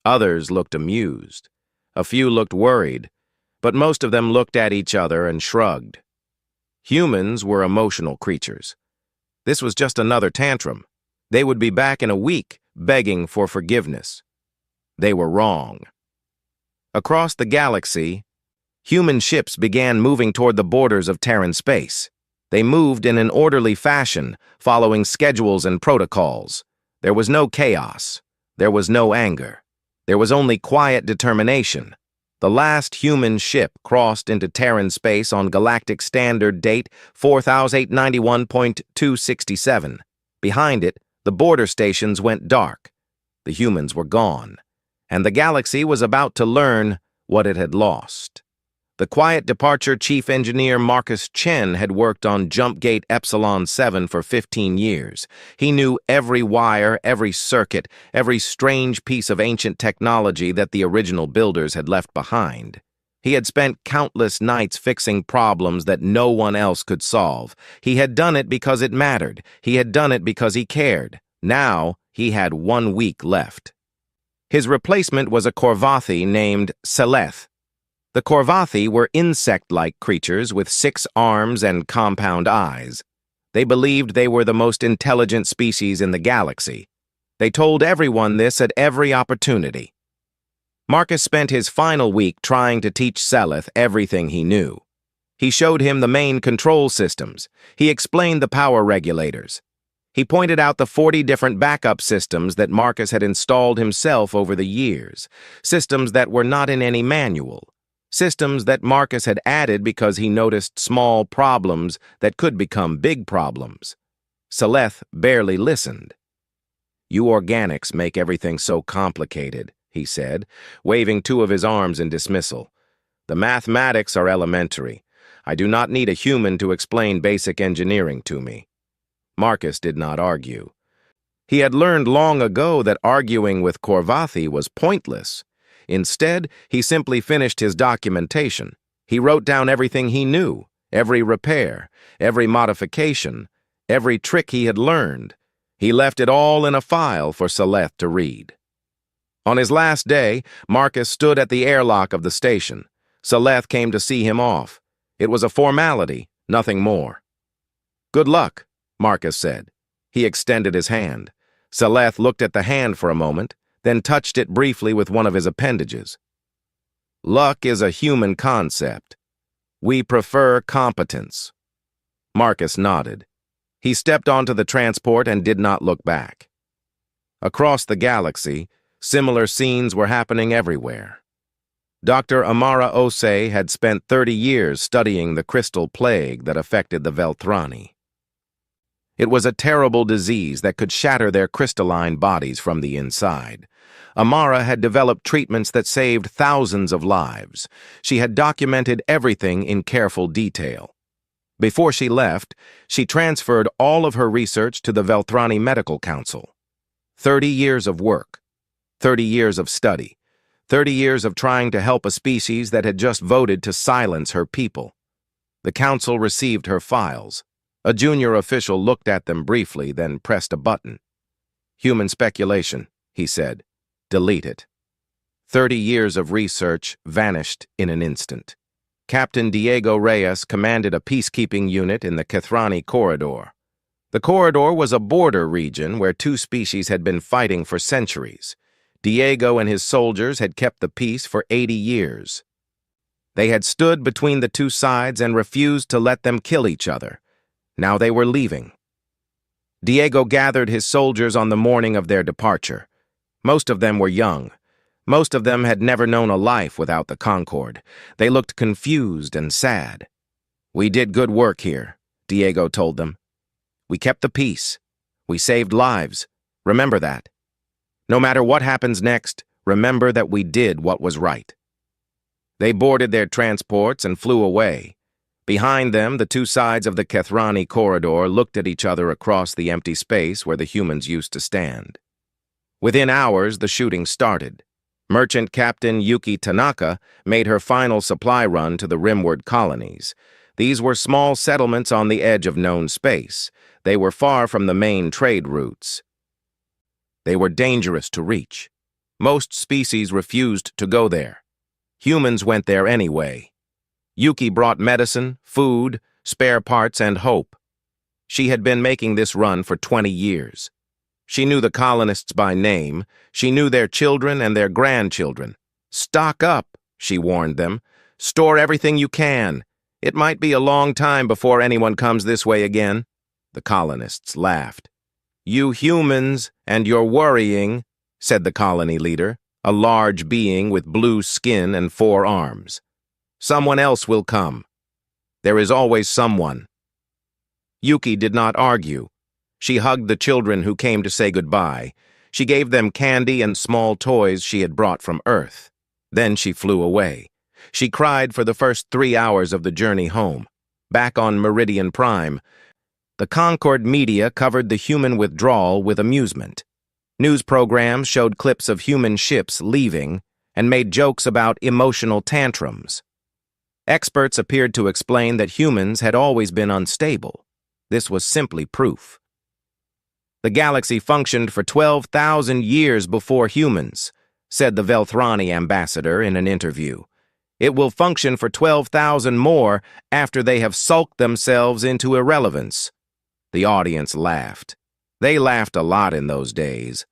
Others looked amused. A few looked worried, but most of them looked at each other and shrugged. Humans were emotional creatures. This was just another tantrum. They would be back in a week, begging for forgiveness. They were wrong. Across the galaxy, human ships began moving toward the borders of Terran space. They moved in an orderly fashion, following schedules and protocols. There was no chaos. There was no anger. There was only quiet determination. The last human ship crossed into Terran space on Galactic Standard Date 4891.267. Behind it, the border stations went dark. The humans were gone, and the galaxy was about to learn what it had lost. The quiet departure chief engineer Marcus Chen had worked on Jump Gate Epsilon 7 for 15 years. He knew every wire, every circuit, every strange piece of ancient technology that the original builders had left behind. He had spent countless nights fixing problems that no one else could solve. He had done it because it mattered. He had done it because he cared. Now, he had 1 week left. His replacement was a Korvathi named Seleth. The Korvathi were insect-like creatures with 6 arms and compound eyes. They believed they were the most intelligent species in the galaxy. They told everyone this at every opportunity. Marcus spent his final week trying to teach Seleth everything he knew. He showed him the main control systems. He explained the power regulators. He pointed out the 40 different backup systems that Marcus had installed himself over the years, systems that were not in any manual, systems that Marcus had added because he noticed small problems that could become big problems. Seleth barely listened. "You organics make everything so complicated," he said, waving two of his arms in dismissal. "The mathematics are elementary. I do not need a human to explain basic engineering to me." Marcus did not argue. He had learned long ago that arguing with Korvathi was pointless. Instead, he simply finished his documentation. He wrote down everything he knew, every repair, every modification, every trick he had learned. He left it all in a file for Seleth to read. On his last day, Marcus stood at the airlock of the station. Seleth came to see him off. It was a formality, nothing more. "Good luck," Marcus said. He extended his hand. Seleth looked at the hand for a moment, then touched it briefly with one of his appendages. "Luck is a human concept. We prefer competence." Marcus nodded. He stepped onto the transport and did not look back. Across the galaxy, similar scenes were happening everywhere. Dr. Amara Osei had spent 30 years studying the crystal plague that affected the Velthrani. It was a terrible disease that could shatter their crystalline bodies from the inside. Amara had developed treatments that saved thousands of lives. She had documented everything in careful detail. Before she left, she transferred all of her research to the Velthrani Medical Council. 30 years of work, 30 years of study, 30 years of trying to help a species that had just voted to silence her people. The council received her files. A junior official looked at them briefly, then pressed a button. "Human speculation," he said. "Delete it." 30 years of research vanished in an instant. Captain Diego Reyes commanded a peacekeeping unit in the Kethrani Corridor. The corridor was a border region where two species had been fighting for centuries. Diego and his soldiers had kept the peace for 80 years. They had stood between the two sides and refused to let them kill each other. Now they were leaving. Diego gathered his soldiers on the morning of their departure. Most of them were young. Most of them had never known a life without the Concord. They looked confused and sad. "We did good work here," Diego told them. "We kept the peace. We saved lives. Remember that. No matter what happens next, remember that we did what was right." They boarded their transports and flew away. Behind them, the two sides of the Kethrani corridor looked at each other across the empty space where the humans used to stand. Within hours, the shooting started. Merchant Captain Yuki Tanaka made her final supply run to the rimward colonies. These were small settlements on the edge of known space. They were far from the main trade routes. They were dangerous to reach. Most species refused to go there. Humans went there anyway. Yuki brought medicine, food, spare parts, and hope. She had been making this run for 20 years. She knew the colonists by name. She knew their children and their grandchildren. "Stock up," she warned them. "Store everything you can. It might be a long time before anyone comes this way again." The colonists laughed. "You humans and your worrying," said the colony leader, a large being with blue skin and 4 arms. "Someone else will come. There is always someone." Yuki did not argue. She hugged the children who came to say goodbye. She gave them candy and small toys she had brought from Earth. Then she flew away. She cried for the first 3 hours of the journey home. Back on Meridian Prime, the Concord media covered the human withdrawal with amusement. News programs showed clips of human ships leaving and made jokes about emotional tantrums. Experts appeared to explain that humans had always been unstable. This was simply proof. "The galaxy functioned for 12,000 years before humans," said the Velthrani ambassador in an interview. "It will function for 12,000 more after they have sulked themselves into irrelevance." The audience laughed. They laughed a lot in those days.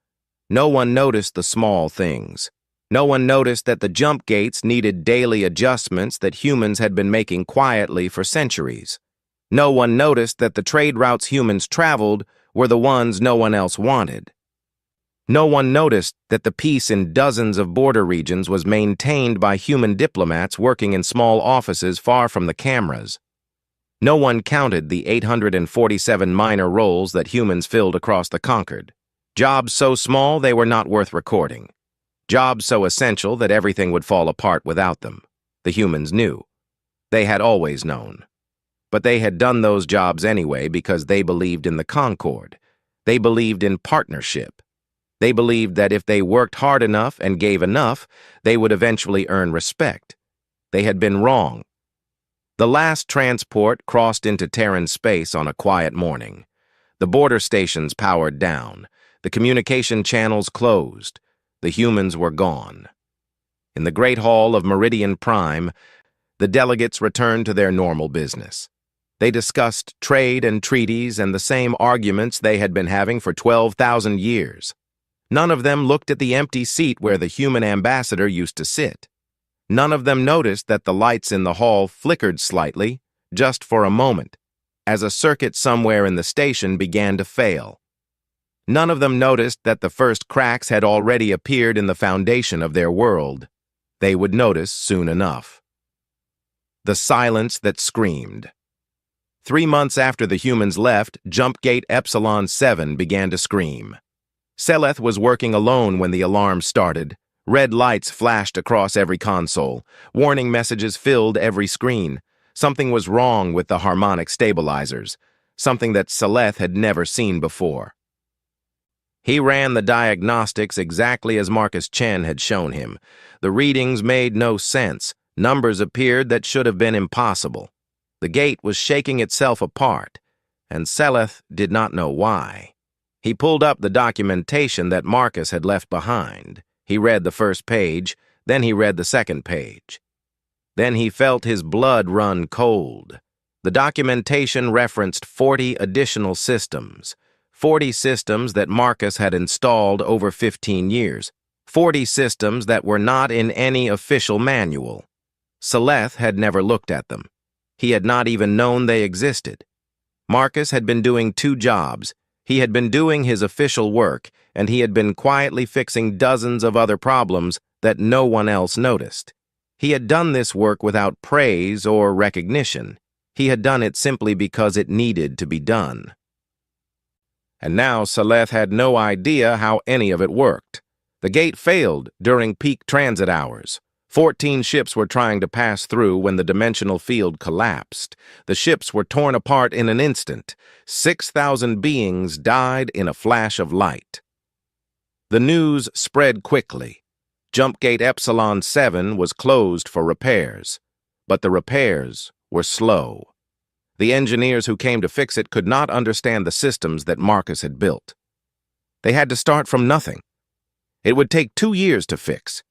No one noticed the small things. No one noticed that the jump gates needed daily adjustments that humans had been making quietly for centuries. No one noticed that the trade routes humans traveled were the ones no one else wanted. No one noticed that the peace in dozens of border regions was maintained by human diplomats working in small offices far from the cameras. No one counted the 847 minor roles that humans filled across the Concord. Jobs so small they were not worth recording. Jobs so essential that everything would fall apart without them. The humans knew. They had always known. But they had done those jobs anyway because they believed in the Concord. They believed in partnership. They believed that if they worked hard enough and gave enough, they would eventually earn respect. They had been wrong. The last transport crossed into Terran space on a quiet morning. The border stations powered down. The communication channels closed. The humans were gone. In the Great Hall of Meridian Prime, the delegates returned to their normal business. They discussed trade and treaties and the same arguments they had been having for 12,000 years. None of them looked at the empty seat where the human ambassador used to sit. None of them noticed that the lights in the hall flickered slightly, just for a moment, as a circuit somewhere in the station began to fail. None of them noticed that the first cracks had already appeared in the foundation of their world. They would notice soon enough. The silence that screamed. 3 months after the humans left, Jump Gate Epsilon 7 began to scream. Seleth was working alone when the alarm started. Red lights flashed across every console. Warning messages filled every screen. Something was wrong with the harmonic stabilizers, something that Seleth had never seen before. He ran the diagnostics exactly as Marcus Chen had shown him. The readings made no sense. Numbers appeared that should have been impossible. The gate was shaking itself apart, and Seleth did not know why. He pulled up the documentation that Marcus had left behind. He read the first page, then he read the second page. Then he felt his blood run cold. The documentation referenced 40 additional systems, 40 systems that Marcus had installed over 15 years, 40 systems that were not in any official manual. Seleth had never looked at them. He had not even known they existed. Marcus had been doing 2 jobs. He had been doing his official work, and he had been quietly fixing dozens of other problems that no one else noticed. He had done this work without praise or recognition. He had done it simply because it needed to be done. And now Seleth had no idea how any of it worked. The gate failed during peak transit hours. 14 ships were trying to pass through when the dimensional field collapsed. The ships were torn apart in an instant. 6,000 beings died in a flash of light. The news spread quickly. Jump Gate Epsilon 7 was closed for repairs, but the repairs were slow. The engineers who came to fix it could not understand the systems that Marcus had built. They had to start from nothing. It would take 2 years to fix.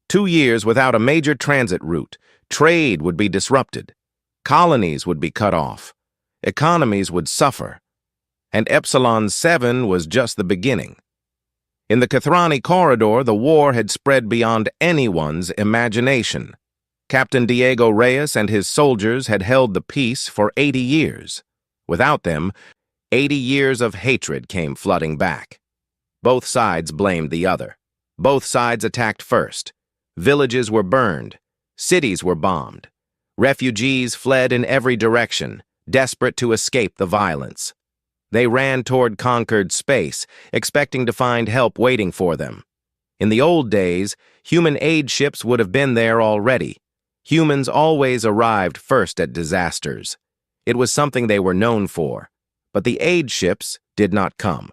2 years without a major transit route. Trade would be disrupted. Colonies would be cut off. Economies would suffer. And Epsilon 7 was just the beginning. In the Kathrani corridor, the war had spread beyond anyone's imagination. Captain Diego Reyes and his soldiers had held the peace for 80 years. Without them, 80 years of hatred came flooding back. Both sides blamed the other. Both sides attacked first. Villages were burned. Cities were bombed. Refugees fled in every direction, desperate to escape the violence. They ran toward conquered space, expecting to find help waiting for them. In the old days, human aid ships would have been there already. Humans always arrived first at disasters. It was something they were known for. But the aid ships did not come.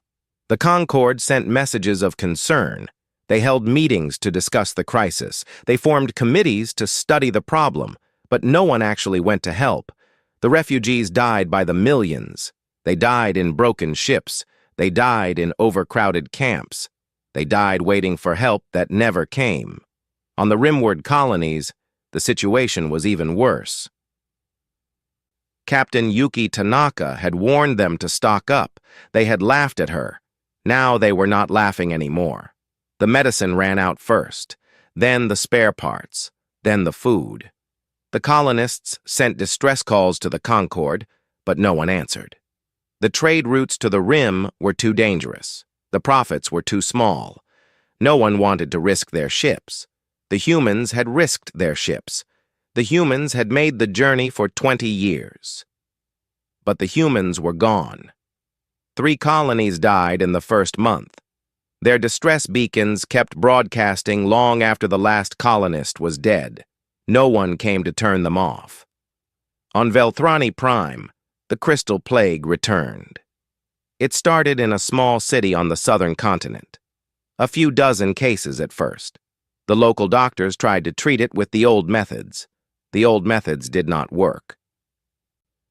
The Concord sent messages of concern. They held meetings to discuss the crisis. They formed committees to study the problem, but no one actually went to help. The refugees died by the millions. They died in broken ships. They died in overcrowded camps. They died waiting for help that never came. On the rimward colonies, the situation was even worse. Captain Yuki Tanaka had warned them to stock up. They had laughed at her. Now they were not laughing anymore. The medicine ran out first, then the spare parts, then the food. The colonists sent distress calls to the Concorde, but no one answered. The trade routes to the Rim were too dangerous. The profits were too small. No one wanted to risk their ships. The humans had risked their ships. The humans had made the journey for 20 years. But the humans were gone. 3 colonies died in the first month. Their distress beacons kept broadcasting long after the last colonist was dead. No one came to turn them off. On Velthrani Prime, the Crystal Plague returned. It started in a small city on the southern continent. A few dozen cases at first. The local doctors tried to treat it with the old methods. The old methods did not work.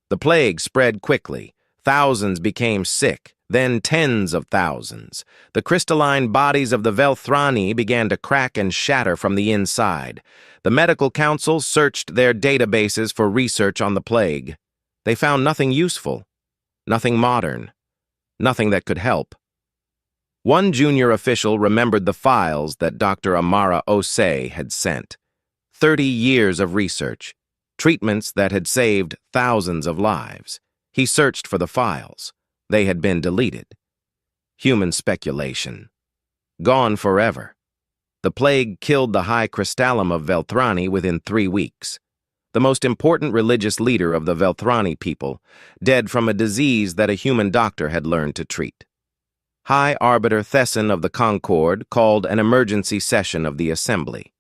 The plague spread quickly. Thousands became sick, then tens of thousands. The crystalline bodies of the Velthrani began to crack and shatter from the inside. The medical council searched their databases for research on the plague. They found nothing useful, nothing modern, nothing that could help. One junior official remembered the files that Dr. Amara Osei had sent. 30 years of research, treatments that had saved thousands of lives. He searched for the files. They had been deleted. Human speculation. Gone forever. The plague killed the High Crystallum of Velthrani within 3 weeks. The most important religious leader of the Velthrani people, dead from a disease that a human doctor had learned to treat. High Arbiter Thesson of the Concorde called an emergency session of the Assembly.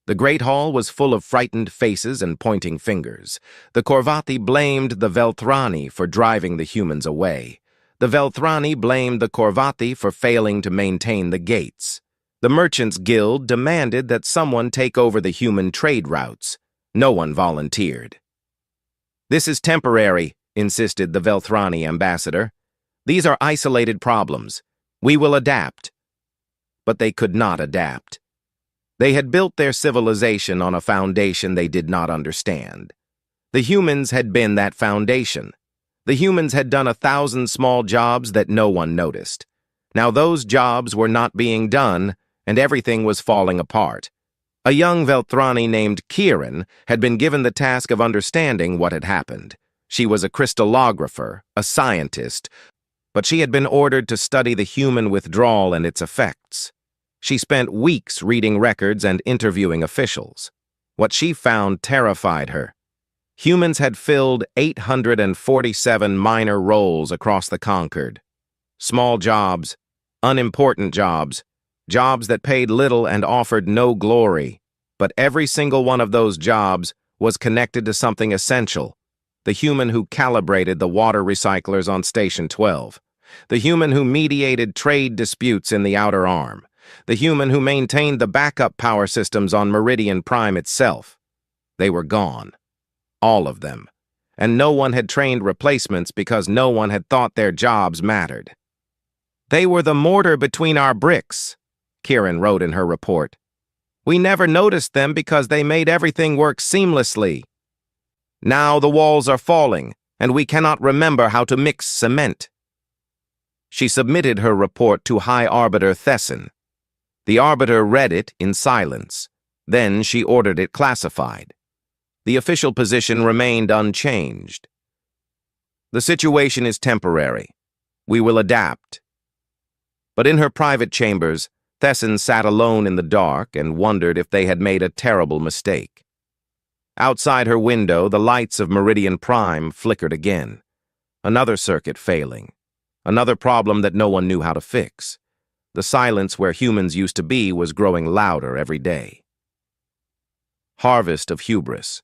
The Great Hall was full of frightened faces and pointing fingers. The Korvathi blamed the Velthrani for driving the humans away. The Velthrani blamed the Korvathi for failing to maintain the gates. The Merchants Guild demanded that someone take over the human trade routes. No one volunteered. "This is temporary," insisted the Velthrani ambassador. "These are isolated problems. We will adapt." But they could not adapt. They had built their civilization on a foundation they did not understand. The humans had been that foundation. The humans had done 1,000 small jobs that no one noticed. Now those jobs were not being done, and everything was falling apart. A young Velthrani named Kieran had been given the task of understanding what had happened. She was a crystallographer, a scientist, but she had been ordered to study the human withdrawal and its effects. She spent weeks reading records and interviewing officials. What she found terrified her. Humans had filled 847 minor roles across the Concorde. Small jobs, unimportant jobs, jobs that paid little and offered no glory. But every single one of those jobs was connected to something essential. The human who calibrated the water recyclers on Station 12. The human who mediated trade disputes in the Outer Arm. The human who maintained the backup power systems on Meridian Prime itself. They were gone. All of them. And no one had trained replacements because no one had thought their jobs mattered. "They were the mortar between our bricks," Kieran wrote in her report. "We never noticed them because they made everything work seamlessly. Now the walls are falling, and we cannot remember how to mix cement." She submitted her report to High Arbiter Thesson. The Arbiter read it in silence. Then she ordered it classified. The official position remained unchanged. "The situation is temporary. We will adapt." But in her private chambers, Thesson sat alone in the dark and wondered if they had made a terrible mistake. Outside her window, the lights of Meridian Prime flickered again. Another circuit failing. Another problem that no one knew how to fix. The silence where humans used to be was growing louder every day. Harvest of hubris.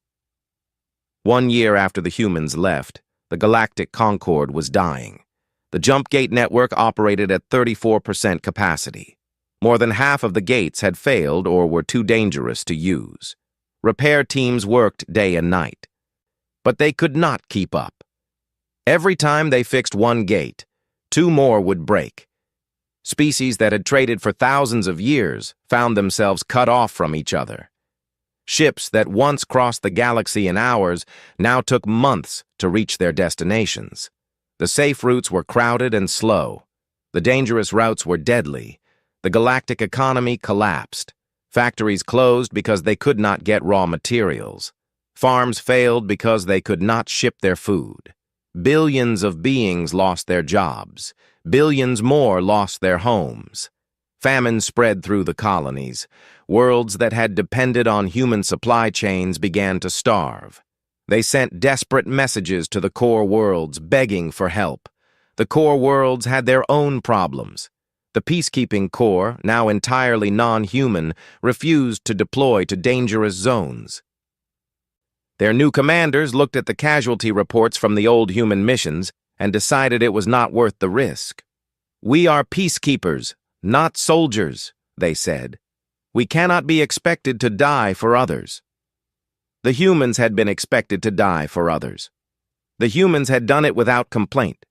1 year after the humans left, the Galactic Concorde was dying. The jump gate network operated at 34% capacity. More than half of the gates had failed or were too dangerous to use. Repair teams worked day and night. But they could not keep up. Every time they fixed one gate, 2 more would break. Species that had traded for thousands of years found themselves cut off from each other. Ships that once crossed the galaxy in hours now took months to reach their destinations. The safe routes were crowded and slow. The dangerous routes were deadly. The galactic economy collapsed. Factories closed because they could not get raw materials. Farms failed because they could not ship their food. Billions of beings lost their jobs. Billions more lost their homes. Famine spread through the colonies. Worlds that had depended on human supply chains began to starve. They sent desperate messages to the core worlds, begging for help. The core worlds had their own problems. The peacekeeping corps, now entirely non-human, refused to deploy to dangerous zones. Their new commanders looked at the casualty reports from the old human missions and decided it was not worth the risk. "We are peacekeepers, not soldiers," they said. "We cannot be expected to die for others." The humans had been expected to die for others. The humans had done it without complaint.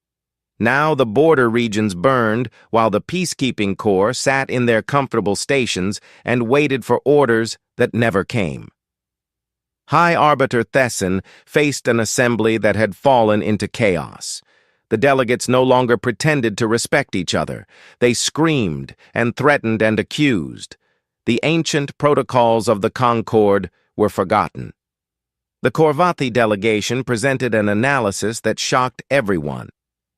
Now the border regions burned while the peacekeeping corps sat in their comfortable stations and waited for orders that never came. High Arbiter Thesson faced an assembly that had fallen into chaos. The delegates no longer pretended to respect each other. They screamed and threatened and accused. The ancient protocols of the Concord were forgotten. The Korvathi delegation presented an analysis that shocked everyone.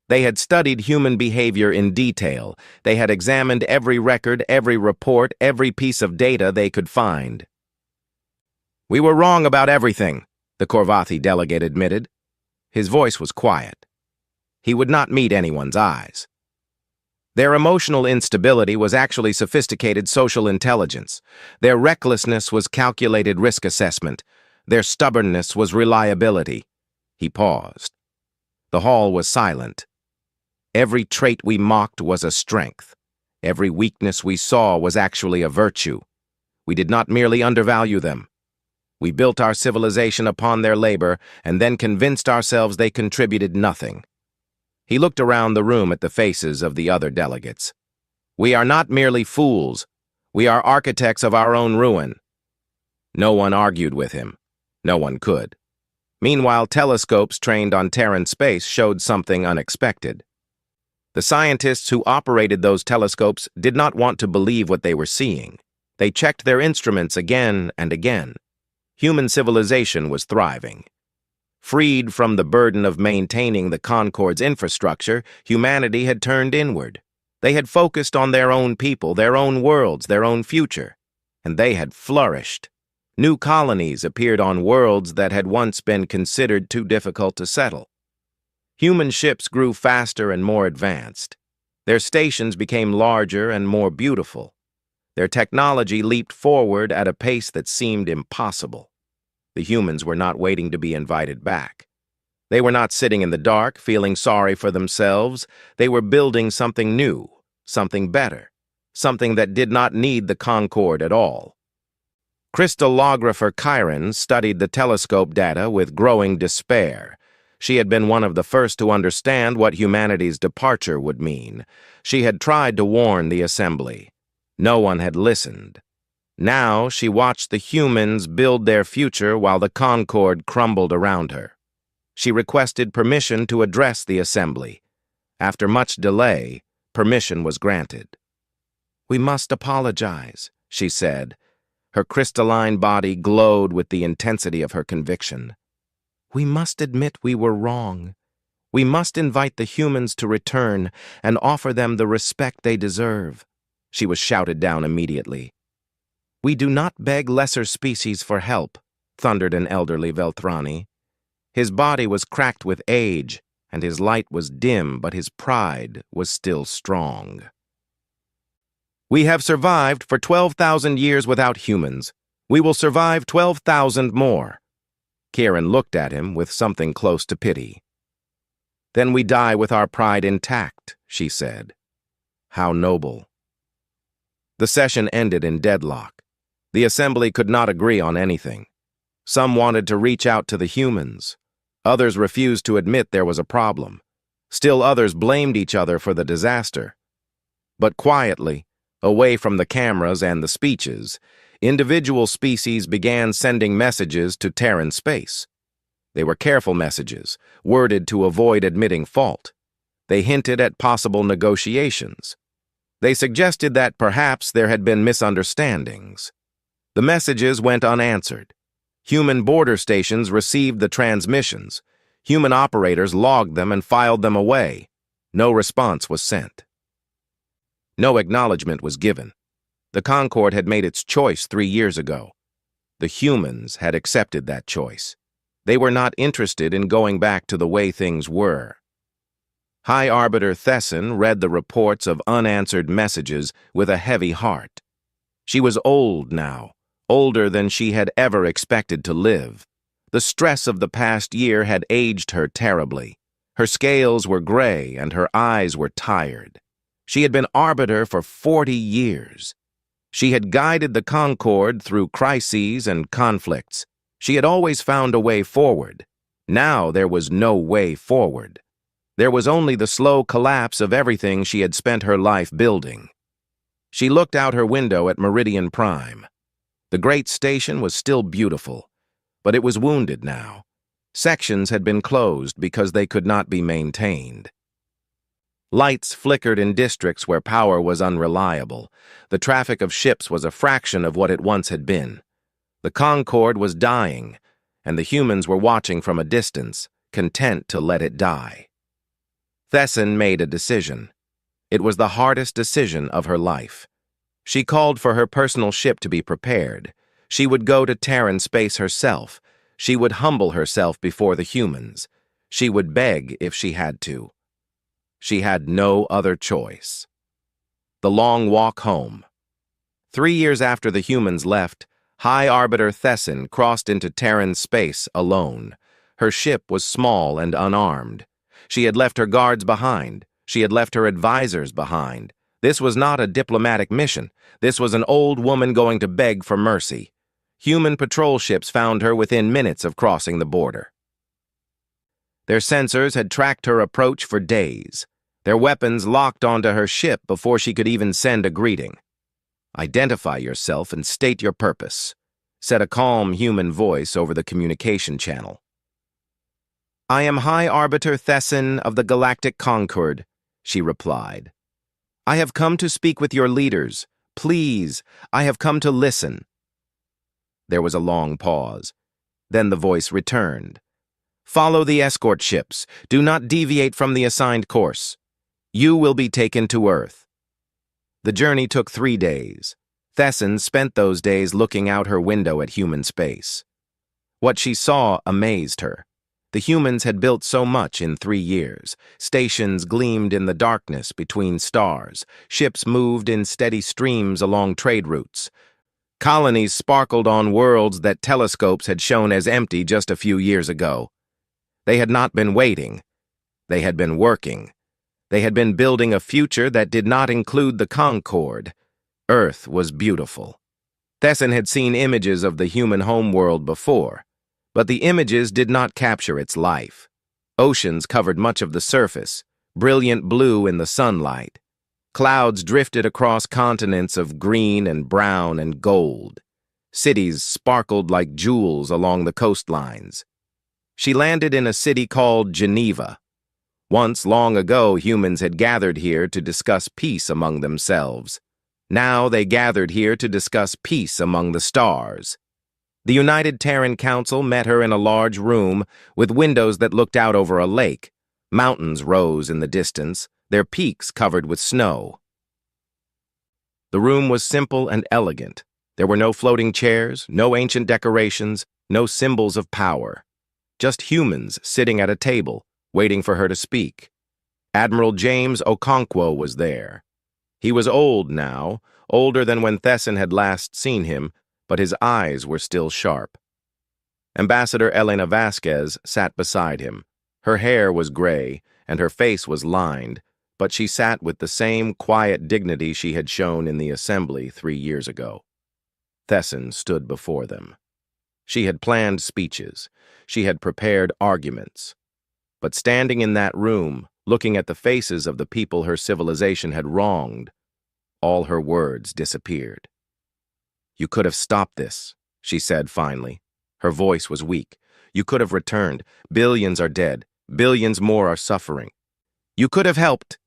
They had studied human behavior in detail. They had examined every record, every report, every piece of data they could find. "We were wrong about everything," the Korvathi delegate admitted. His voice was quiet. He would not meet anyone's eyes. Their emotional instability was actually sophisticated social intelligence. Their recklessness was calculated risk assessment. Their stubbornness was reliability. He paused. The hall was silent. Every trait we mocked was a strength. Every weakness we saw was actually a virtue. We did not merely undervalue them. We built our civilization upon their labor and then convinced ourselves they contributed nothing. He looked around the room at the faces of the other delegates. "We are not merely fools. We are architects of our own ruin." No one argued with him. No one could. Meanwhile, telescopes trained on Terran space showed something unexpected. The scientists who operated those telescopes did not want to believe what they were seeing. They checked their instruments again and again. Human civilization was thriving. Freed from the burden of maintaining the Concord's infrastructure, humanity had turned inward. They had focused on their own people, their own worlds, their own future, and they had flourished. New colonies appeared on worlds that had once been considered too difficult to settle. Human ships grew faster and more advanced. Their stations became larger and more beautiful. Their technology leaped forward at a pace that seemed impossible. The humans were not waiting to be invited back. They were not sitting in the dark, feeling sorry for themselves. They were building something new, something better, something that did not need the Concord at all. Crystallographer Chiron studied the telescope data with growing despair. She had been one of the first to understand what humanity's departure would mean. She had tried to warn the assembly. No one had listened. Now she watched the humans build their future while the Concord crumbled around her. She requested permission to address the assembly. After much delay, permission was granted. "We must apologize," she said. Her crystalline body glowed with the intensity of her conviction. "We must admit we were wrong. We must invite the humans to return and offer them the respect they deserve." She was shouted down immediately. "We do not beg lesser species for help," thundered an elderly Velthrani. His body was cracked with age, and his light was dim, but his pride was still strong. "We have survived for 12,000 years without humans. We will survive 12,000 more." Kieran looked at him with something close to pity. "Then we die with our pride intact," she said. "How noble." The session ended in deadlock. The assembly could not agree on anything. Some wanted to reach out to the humans. Others refused to admit there was a problem. Still others blamed each other for the disaster. But quietly, away from the cameras and the speeches, individual species began sending messages to Terran space. They were careful messages, worded to avoid admitting fault. They hinted at possible negotiations. They suggested that perhaps there had been misunderstandings. The messages went unanswered. Human border stations received the transmissions. Human operators logged them and filed them away. No response was sent. No acknowledgement was given. The Concord had made its choice 3 years ago. The humans had accepted that choice. They were not interested in going back to the way things were. High Arbiter Thesson read the reports of unanswered messages with a heavy heart. She was old now, older than she had ever expected to live. The stress of the past year had aged her terribly. Her scales were gray and her eyes were tired. She had been Arbiter for 40 years. She had guided the Concord through crises and conflicts. She had always found a way forward. Now there was no way forward. There was only the slow collapse of everything she had spent her life building. She looked out her window at Meridian Prime. The great station was still beautiful, but it was wounded now. Sections had been closed because they could not be maintained. Lights flickered in districts where power was unreliable. The traffic of ships was a fraction of what it once had been. The Concord was dying, and the humans were watching from a distance, content to let it die. Thesson made a decision. It was the hardest decision of her life. She called for her personal ship to be prepared. She would go to Terran space herself. She would humble herself before the humans. She would beg if she had to. She had no other choice. The long walk home. 3 years after the humans left, High Arbiter Thesson crossed into Terran space alone. Her ship was small and unarmed. She had left her guards behind. She had left her advisors behind. This was not a diplomatic mission. This was an old woman going to beg for mercy. Human patrol ships found her within minutes of crossing the border. Their sensors had tracked her approach for days. Their weapons locked onto her ship before she could even send a greeting. "Identify yourself and state your purpose," said a calm human voice over the communication channel. "I am High Arbiter Thesson of the Galactic Concord," she replied. "I have come to speak with your leaders. Please, I have come to listen." There was a long pause. Then the voice returned. "Follow the escort ships. Do not deviate from the assigned course. You will be taken to Earth." The journey took 3 days. Thesson spent those days looking out her window at human space. What she saw amazed her. The humans had built so much in 3 years. Stations gleamed in the darkness between stars. Ships moved in steady streams along trade routes. Colonies sparkled on worlds that telescopes had shown as empty just a few years ago. They had not been waiting. They had been working. They had been building a future that did not include the Concord. Earth was beautiful. Thesson had seen images of the human homeworld before, but the images did not capture its life. Oceans covered much of the surface, brilliant blue in the sunlight. Clouds drifted across continents of green and brown and gold. Cities sparkled like jewels along the coastlines. She landed in a city called Geneva. Once, long ago, humans had gathered here to discuss peace among themselves. Now they gathered here to discuss peace among the stars. The United Terran Council met her in a large room with windows that looked out over a lake. Mountains rose in the distance, their peaks covered with snow. The room was simple and elegant. There were no floating chairs, no ancient decorations, no symbols of power. Just humans sitting at a table, waiting for her to speak. Admiral James Okonkwo was there. He was old now, older than when Thesson had last seen him, but his eyes were still sharp. Ambassador Elena Vasquez sat beside him. Her hair was gray, and her face was lined, but she sat with the same quiet dignity she had shown in the assembly 3 years ago. Thesson stood before them. She had planned speeches. She had prepared arguments. But standing in that room, looking at the faces of the people her civilization had wronged, all her words disappeared. "You could have stopped this," she said finally. Her voice was weak. "You could have returned. Billions are dead. Billions more are suffering. You could have helped."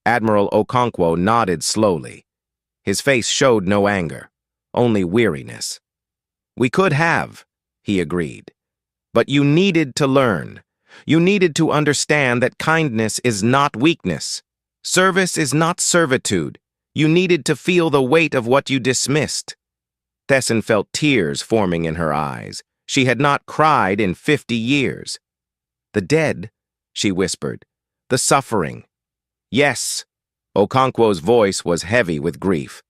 Admiral Okonkwo nodded slowly. His face showed no anger, only weariness. "We could have," he agreed. "But you needed to learn. You needed to understand that kindness is not weakness. Service is not servitude. You needed to feel the weight of what you dismissed." Tessin felt tears forming in her eyes. She had not cried in 50 years. "The dead," she whispered. "The suffering." "Yes." Okonkwo's voice was heavy with grief.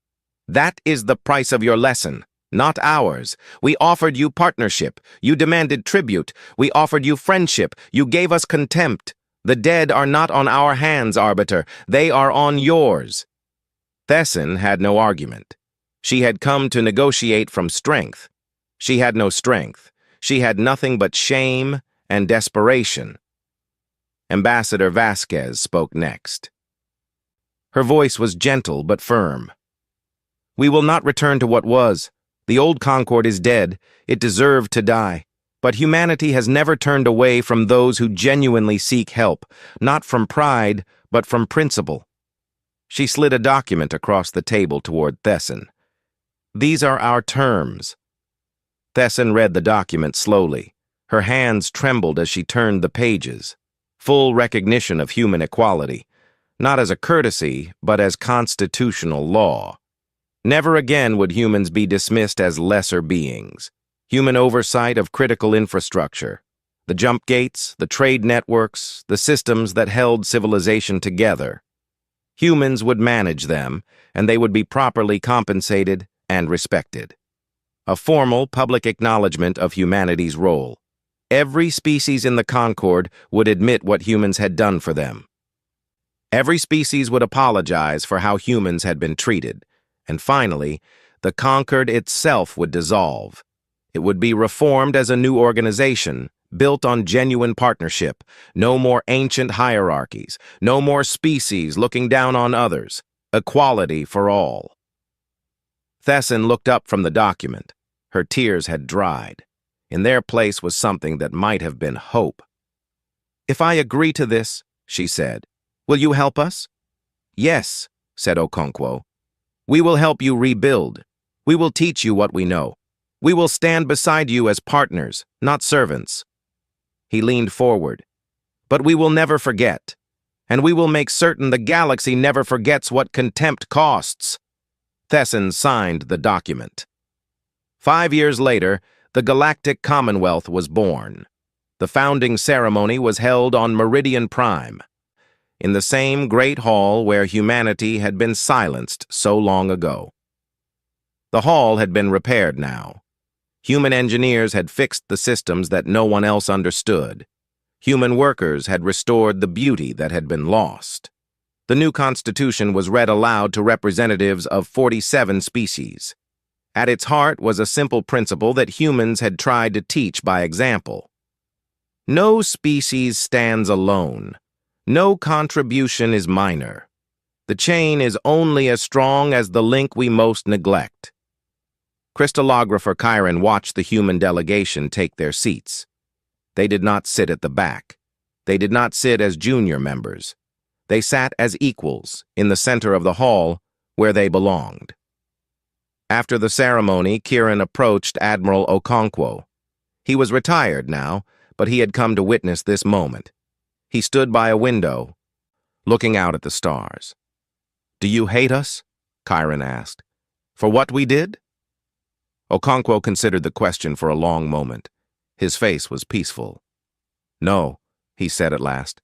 "That is the price of your lesson, not ours. We offered you partnership. You demanded tribute. We offered you friendship. You gave us contempt. The dead are not on our hands, Arbiter. They are on yours." Tessin had no argument. She had come to negotiate from strength. She had no strength. She had nothing but shame and desperation. Ambassador Vasquez spoke next. Her voice was gentle but firm. "We will not return to what was. The old Concord is dead. It deserved to die. But humanity has never turned away from those who genuinely seek help, not from pride, but from principle." She slid a document across the table toward Tessin. "These are our terms." Tessin read the document slowly. Her hands trembled as she turned the pages. Full recognition of human equality, not as a courtesy, but as constitutional law. Never again would humans be dismissed as lesser beings. Human oversight of critical infrastructure, the jump gates, the trade networks, the systems that held civilization together. Humans would manage them, and they would be properly compensated and respected. A formal public acknowledgement of humanity's role. Every species in the Concord would admit what humans had done for them. Every species would apologize for how humans had been treated. And finally, the Concord itself would dissolve. It would be reformed as a new organization, built on genuine partnership. No more ancient hierarchies. No more species looking down on others. Equality for all. Tessin looked up from the document. Her tears had dried. In their place was something that might have been hope. "If I agree to this," she said, "will you help us?" "Yes," said Okonkwo. "We will help you rebuild. We will teach you what we know. We will stand beside you as partners, not servants." He leaned forward. "But we will never forget. And we will make certain the galaxy never forgets what contempt costs." Tessin signed the document. 5 years later, the Galactic Commonwealth was born. The founding ceremony was held on Meridian Prime, in the same great hall where humanity had been silenced so long ago. The hall had been repaired now. Human engineers had fixed the systems that no one else understood. Human workers had restored the beauty that had been lost. The new constitution was read aloud to representatives of 47 species. At its heart was a simple principle that humans had tried to teach by example. No species stands alone. No contribution is minor. The chain is only as strong as the link we most neglect. Crystallographer Chiron watched the human delegation take their seats. They did not sit at the back. They did not sit as junior members. They sat as equals in the center of the hall where they belonged. After the ceremony, Chiron approached Admiral Okonkwo. He was retired now, but he had come to witness this moment. He stood by a window, looking out at the stars. "Do you hate us?" Chiron asked. "For what we did?" Okonkwo considered the question for a long moment. His face was peaceful. "No," he said at last.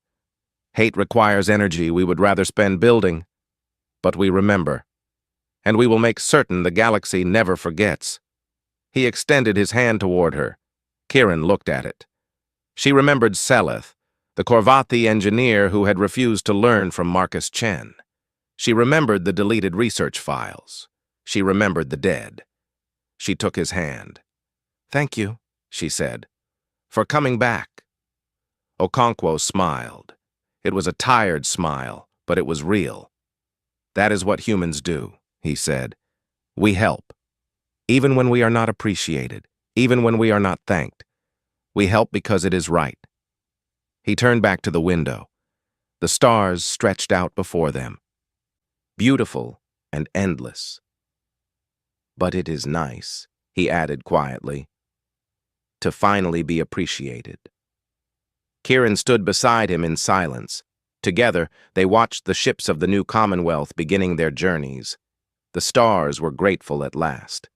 "Hate requires energy we would rather spend building. But we remember. And we will make certain the galaxy never forgets." He extended his hand toward her. Chiron looked at it. She remembered Seleth, the Korvathi engineer who had refused to learn from Marcus Chen. She remembered the deleted research files. She remembered the dead. She took his hand. "Thank you," she said, "for coming back." Okonkwo smiled. It was a tired smile, but it was real. "That is what humans do," he said. "We help. Even when we are not appreciated, even when we are not thanked. We help because it is right." He turned back to the window. The stars stretched out before them, beautiful and endless. But it is nice, he added quietly, to finally be appreciated. Kieran stood beside him in silence. Together, they watched the ships of the new Commonwealth beginning their journeys. The stars were grateful at last.